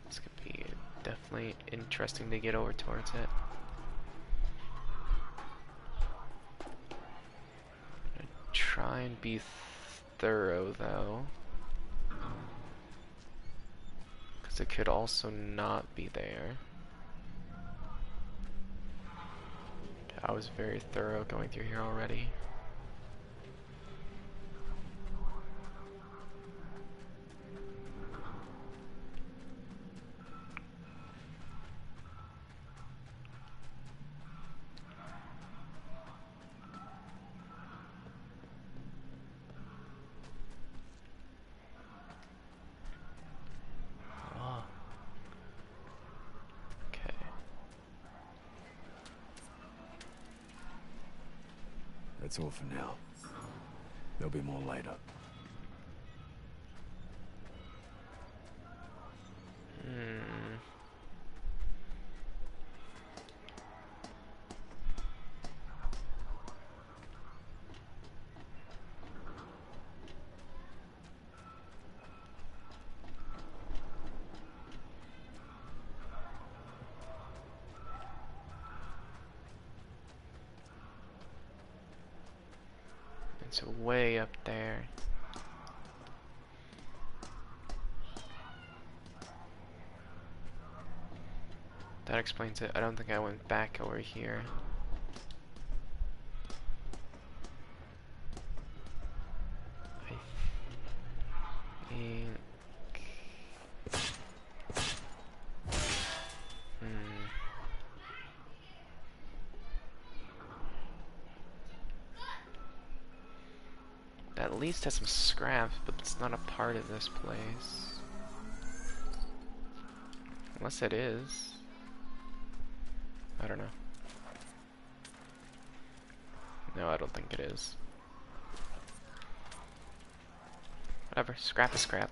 This could be definitely interesting to get over towards it. Try and be thorough though, because it could also not be there. I was very thorough going through here already. Oh. Okay. That's all for now. There'll be more later. Hmm. It's way up there. That explains it. I don't think I went back over here. I think... That at least has some scraps, but it's not a part of this place. Unless it is. I don't know. No, I don't think it is. Whatever, scrap is scrap.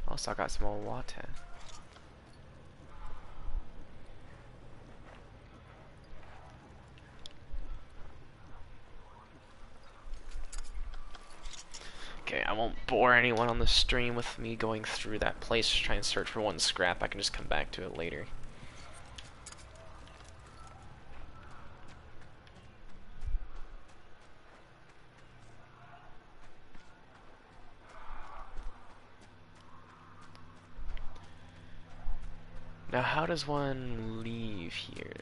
Also, I got some more water. Okay, I won't bore anyone on the stream with me going through that place to try and search for one scrap. I can just come back to it later. Now, how does one leave here?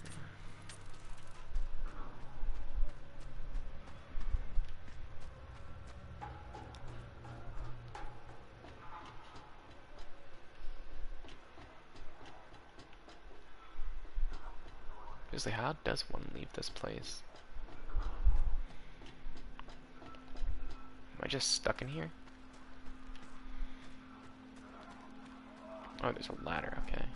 Seriously, how does one leave this place? Am I just stuck in here? Oh, there's a ladder, okay.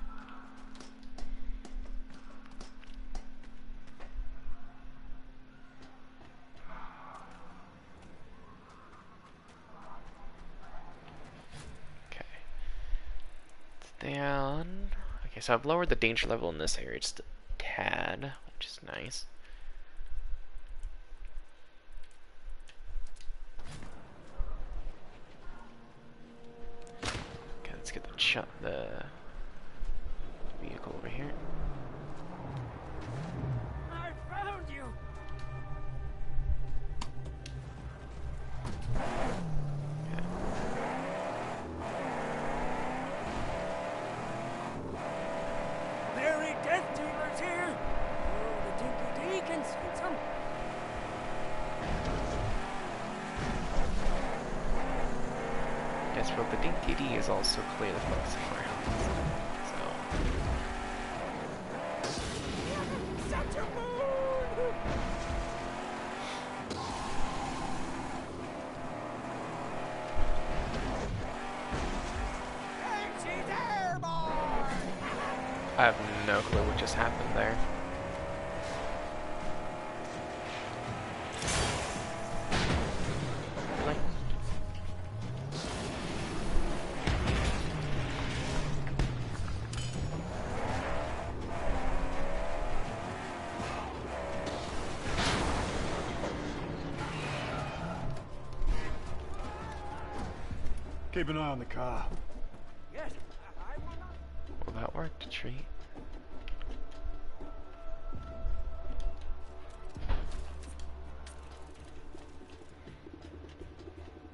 Okay. It's down. Okay, so I've lowered the danger level in this area just a tad, which is nice. Okay, let's get the vehicle over here. I found you! Merry Death Dealers here! Oh, the Dinky Deacons and some... Yeah, this road, the Dinky D is also clearly focusing around. Shut your moon! And she's airborne! I have no clue what just happened there. Really? Keep an eye on the car. Yes, I will not. Will that work to treat?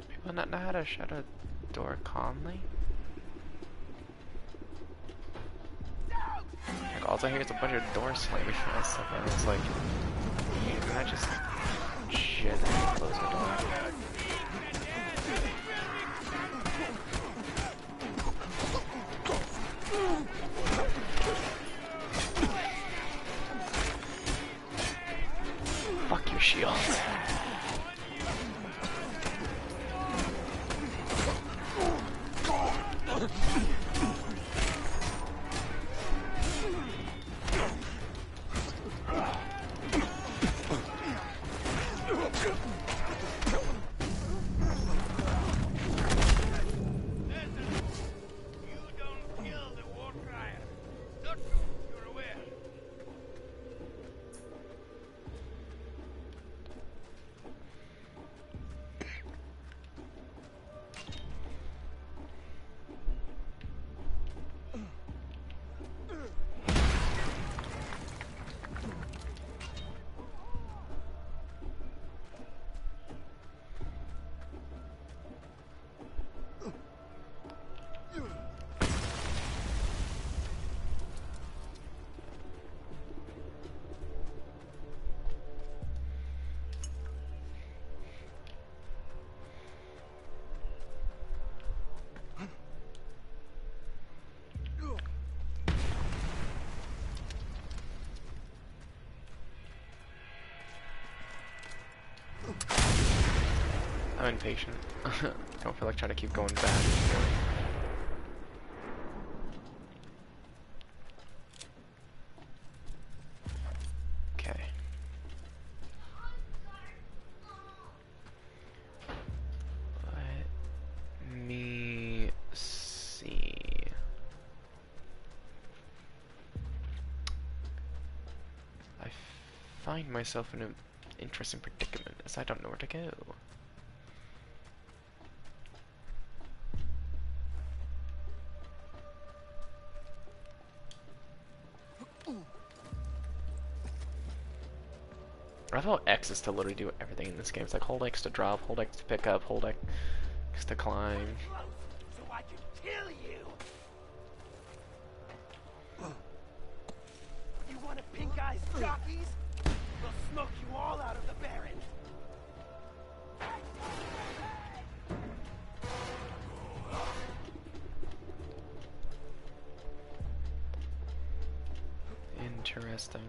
People not know how to shut a door calmly? Like, all I hear is a bunch of doors slamming and stuff, and it's like, can I just shit and close the door? Fuck your shield. I'm impatient. I don't feel like trying to keep going back and forth. Okay. Let me see. I find myself in an interesting predicament as I don't know where to go. I love how X is to literally do everything in this game. It's like hold X to drop, hold X to pick up, hold X to climb. So I can kill you! You want a pink-eyed jockeys? We'll smoke you all out of the Baron! Interesting.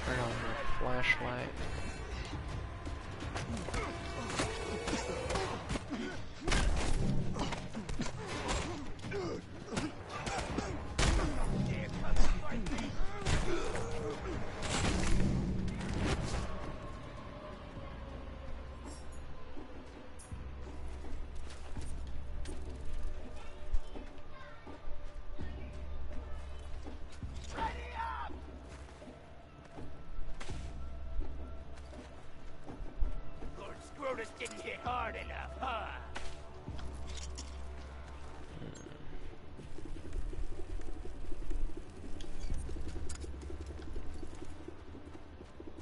Turn on the flashlight. Brutus didn't hit hard enough, huh?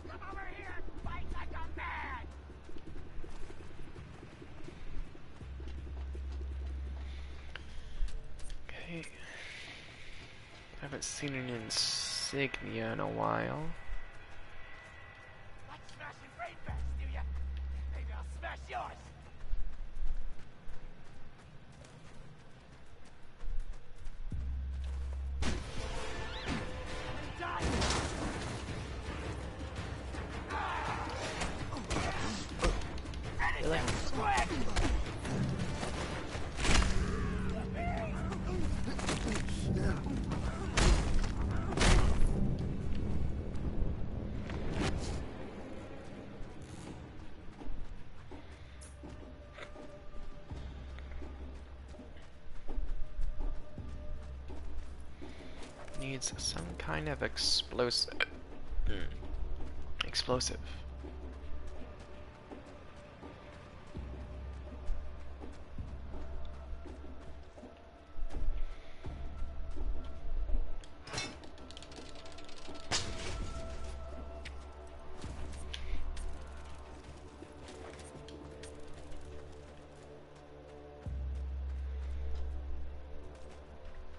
Come over here and fight like a man! Okay. I haven't seen an insignia in a while. Like smashing brain bags, do ya? Maybe I'll smash yours. Die! Really? Quick! Needs some kind of explosive. Explosive.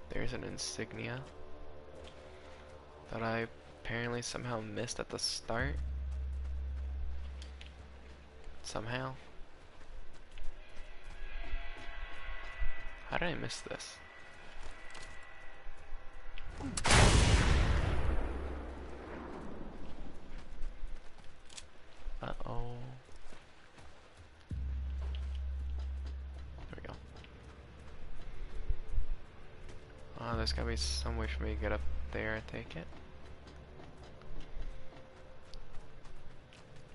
There's an insignia that I apparently somehow missed at the start. Somehow. How did I miss this? Uh-oh. There we go. Oh, there's gotta be some way for me to get up there, I take it.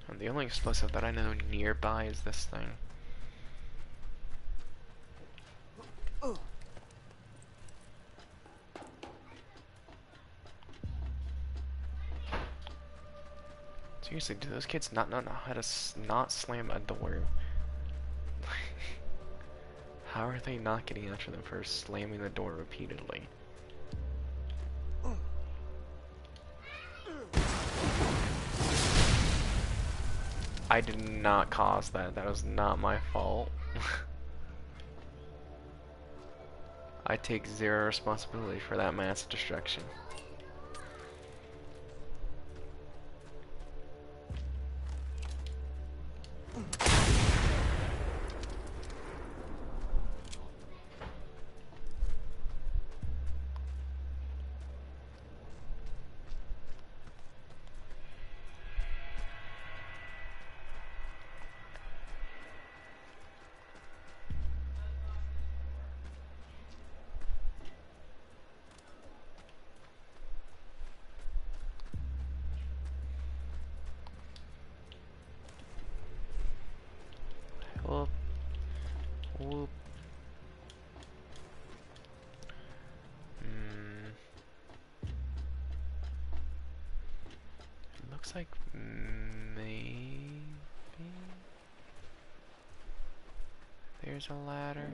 And the only explosive that I know nearby is this thing. Seriously, do those kids not know how to not slam a door? How are they not getting after them for slamming the door repeatedly? I did not cause that. That was not my fault. I take zero responsibility for that mass destruction. Whoop. Whoop. It looks like maybe there's a ladder.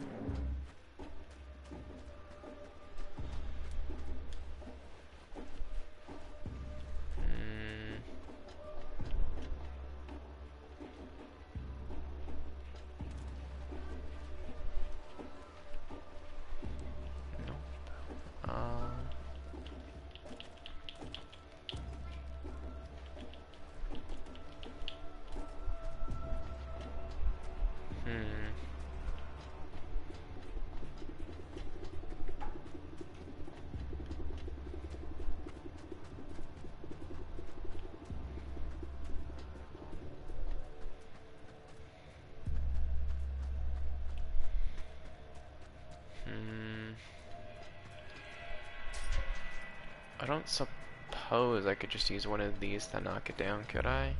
I don't suppose I could just use one of these to knock it down, could I?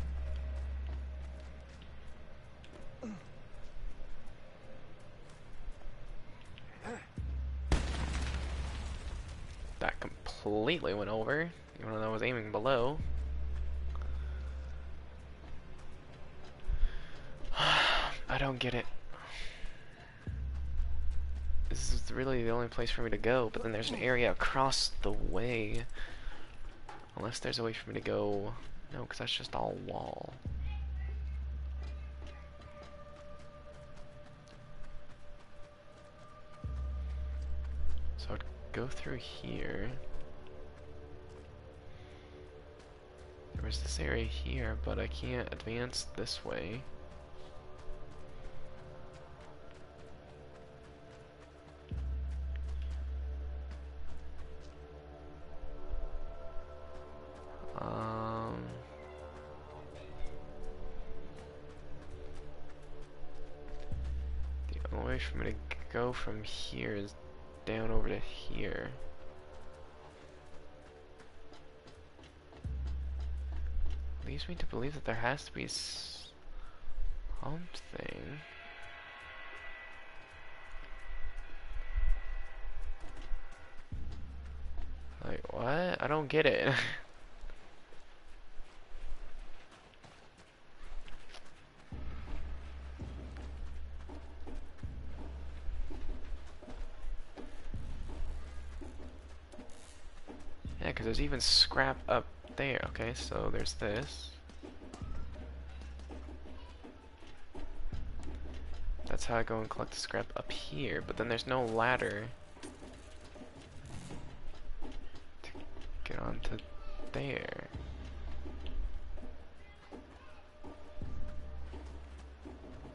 That completely went over, even though I was aiming below. don't get it. This is really the only place for me to go, but then there's an area across the way. Unless there's a way for me to go... No, because that's just all wall. So I'd go through here. There was this area here, but I can't advance this way. The only way for me to go from here is down over to here. Leads me to believe that there has to be something. Like, what? I don't get it. Yeah, because there's even scrap up there. Okay, so there's this. That's how I go and collect the scrap up here, but then there's no ladder to get onto there.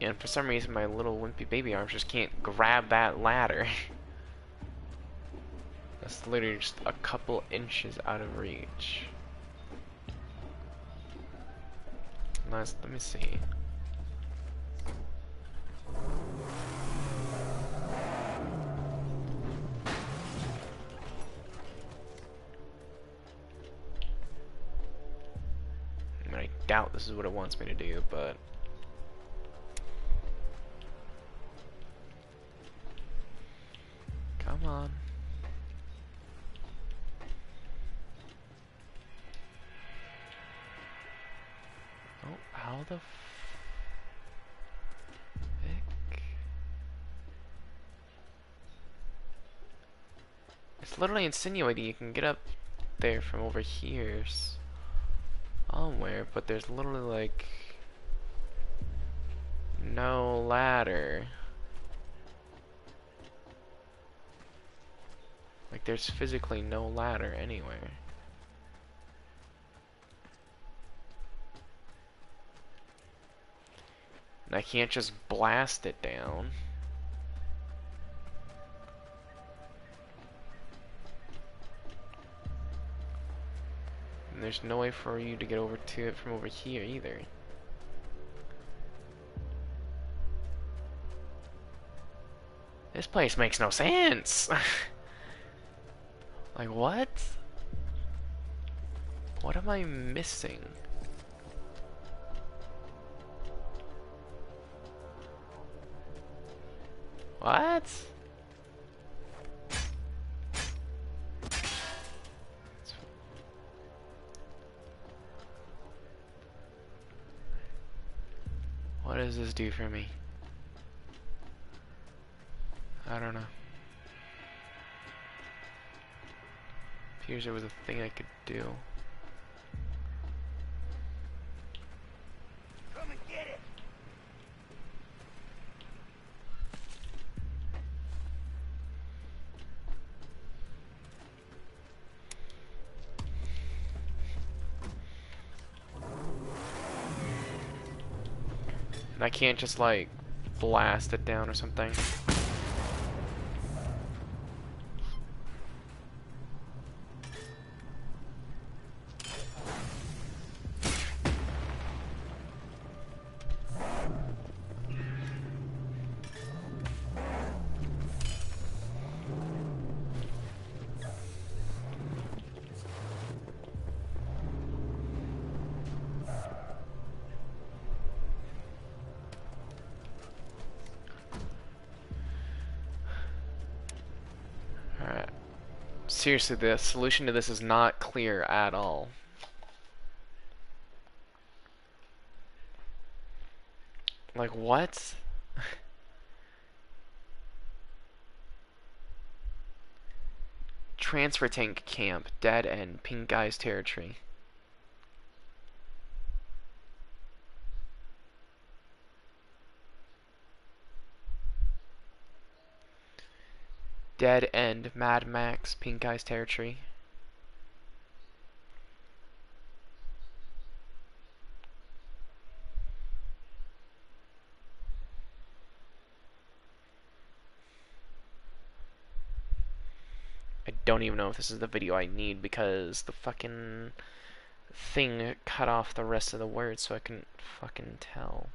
And for some reason my little wimpy baby arms just can't grab that ladder. That's literally just a couple inches out of reach. Let me see. I doubt this is what it wants me to do, but come on. Oh, how the frick? It's literally insinuating you can get up there from over here somewhere, but there's literally like no ladder. Like there's physically no ladder anywhere. And I can't just blast it down. And there's no way for you to get over to it from over here either. This place makes no sense. Like what? What am I missing? What? What does this do for me? I don't know. Appears there was a thing I could do. Come and get it! And I can't just like blast it down or something. Alright. Seriously, the solution to this is not clear at all. Like, what? Transfer tank camp. Dead end. Pink Guy's territory. Dead end. Mad Max. Pink Guy's territory. I don't even know if this is the video I need because the fucking thing cut off the rest of the words so I couldn't fucking tell.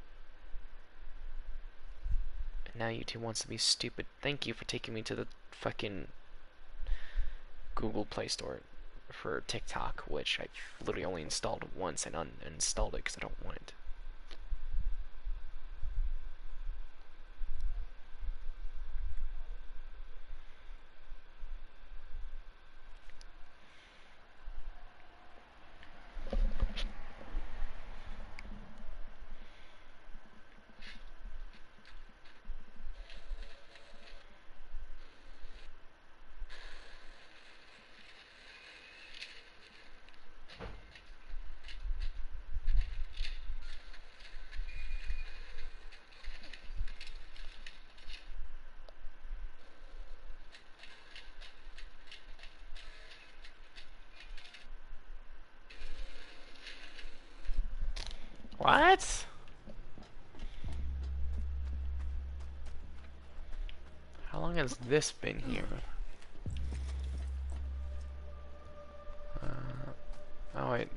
And now YouTube wants to be stupid. Thank you for taking me to the fucking Google Play Store for TikTok, which I literally only installed once and uninstalled it because I don't want it. What? How long has this been here? Oh wait,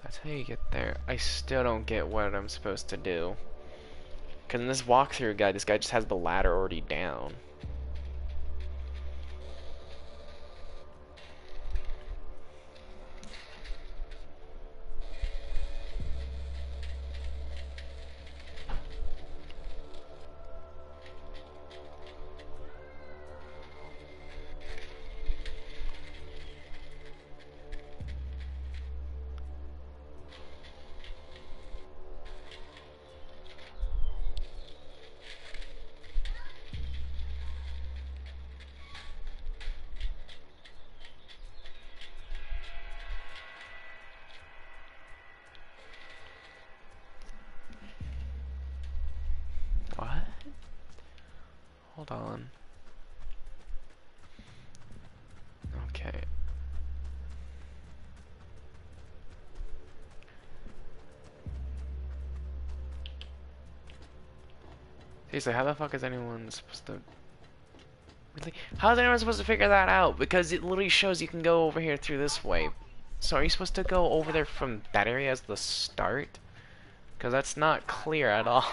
that's how you get there. I still don't get what I'm supposed to do. Cause in this walkthrough guide, this guy just has the ladder already down. What? Hold on. Okay. Seriously, how the fuck is anyone supposed to... Really? How is anyone supposed to figure that out? Because it literally shows you can go over here through this way. So are you supposed to go over there from that area as the start? Because that's not clear at all.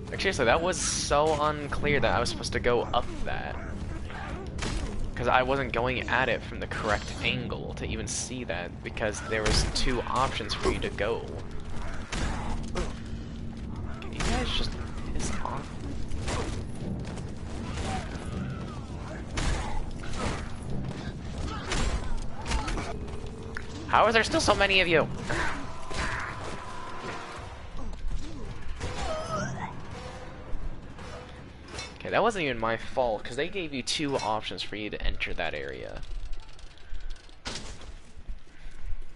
Like seriously, that was so unclear that I was supposed to go up that. Because I wasn't going at it from the correct angle to even see that, because there was two options for you to go. Can you guys just piss off? How is there still so many of you? Okay, that wasn't even my fault, because they gave you two options for you to enter that area.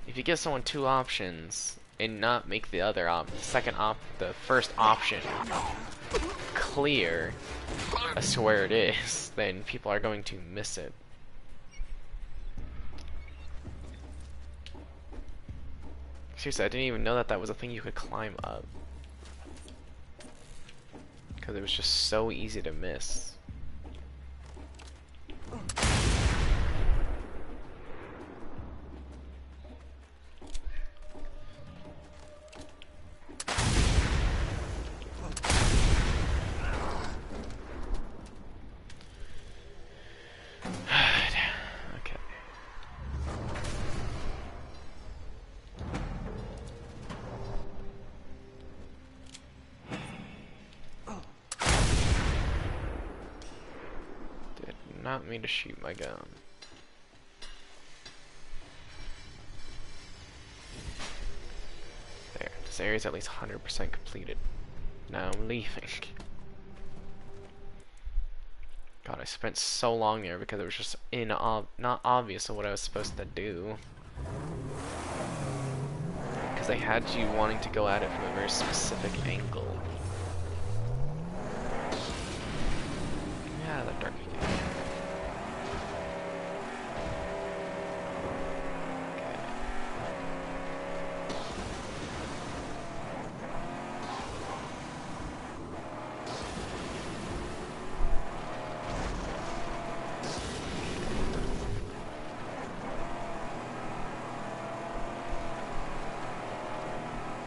If you give someone two options and not make the other the first option clear as to where it is, then people are going to miss it. Seriously, I didn't even know that that was a thing you could climb up. Because it was just so easy to miss. Not mean to shoot my gun. There. Does this area is at least 100% completed. Now I'm leaving. God, I spent so long there because it was just not obvious of what I was supposed to do. Because they had you wanting to go at it from a very specific angle. Yeah, the dark.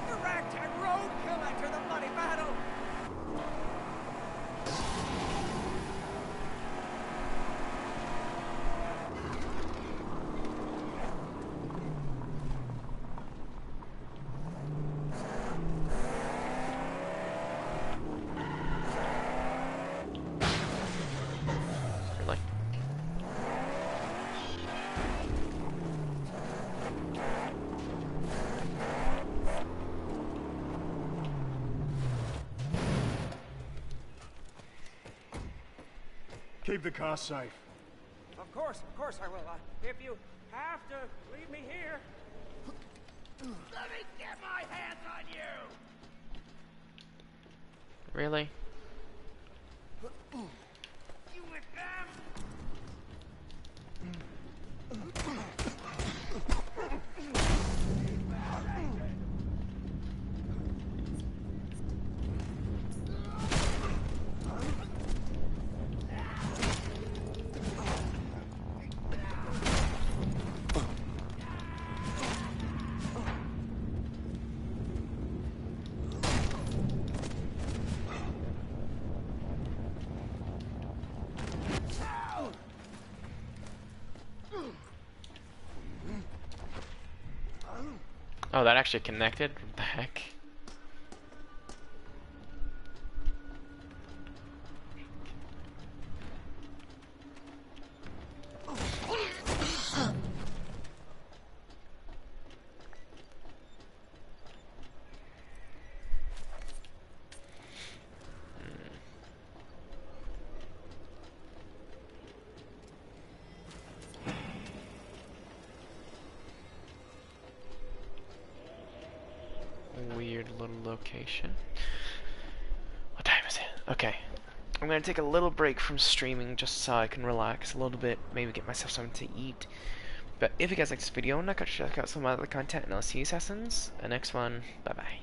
The ragtag roadkill enter the bloody battle! Really? Keep the car safe. Of course I will. If you have to leave me here. Let me get my hands on you! Really? You with them? Oh, that actually connected? What the heck? Weird little location. What time is it? Okay. I'm gonna take a little break from streaming just so I can relax a little bit, maybe get myself something to eat. But if you guys like this video, I'm not gonna check out some other content, and I'll see you assassins. The next one. Bye bye.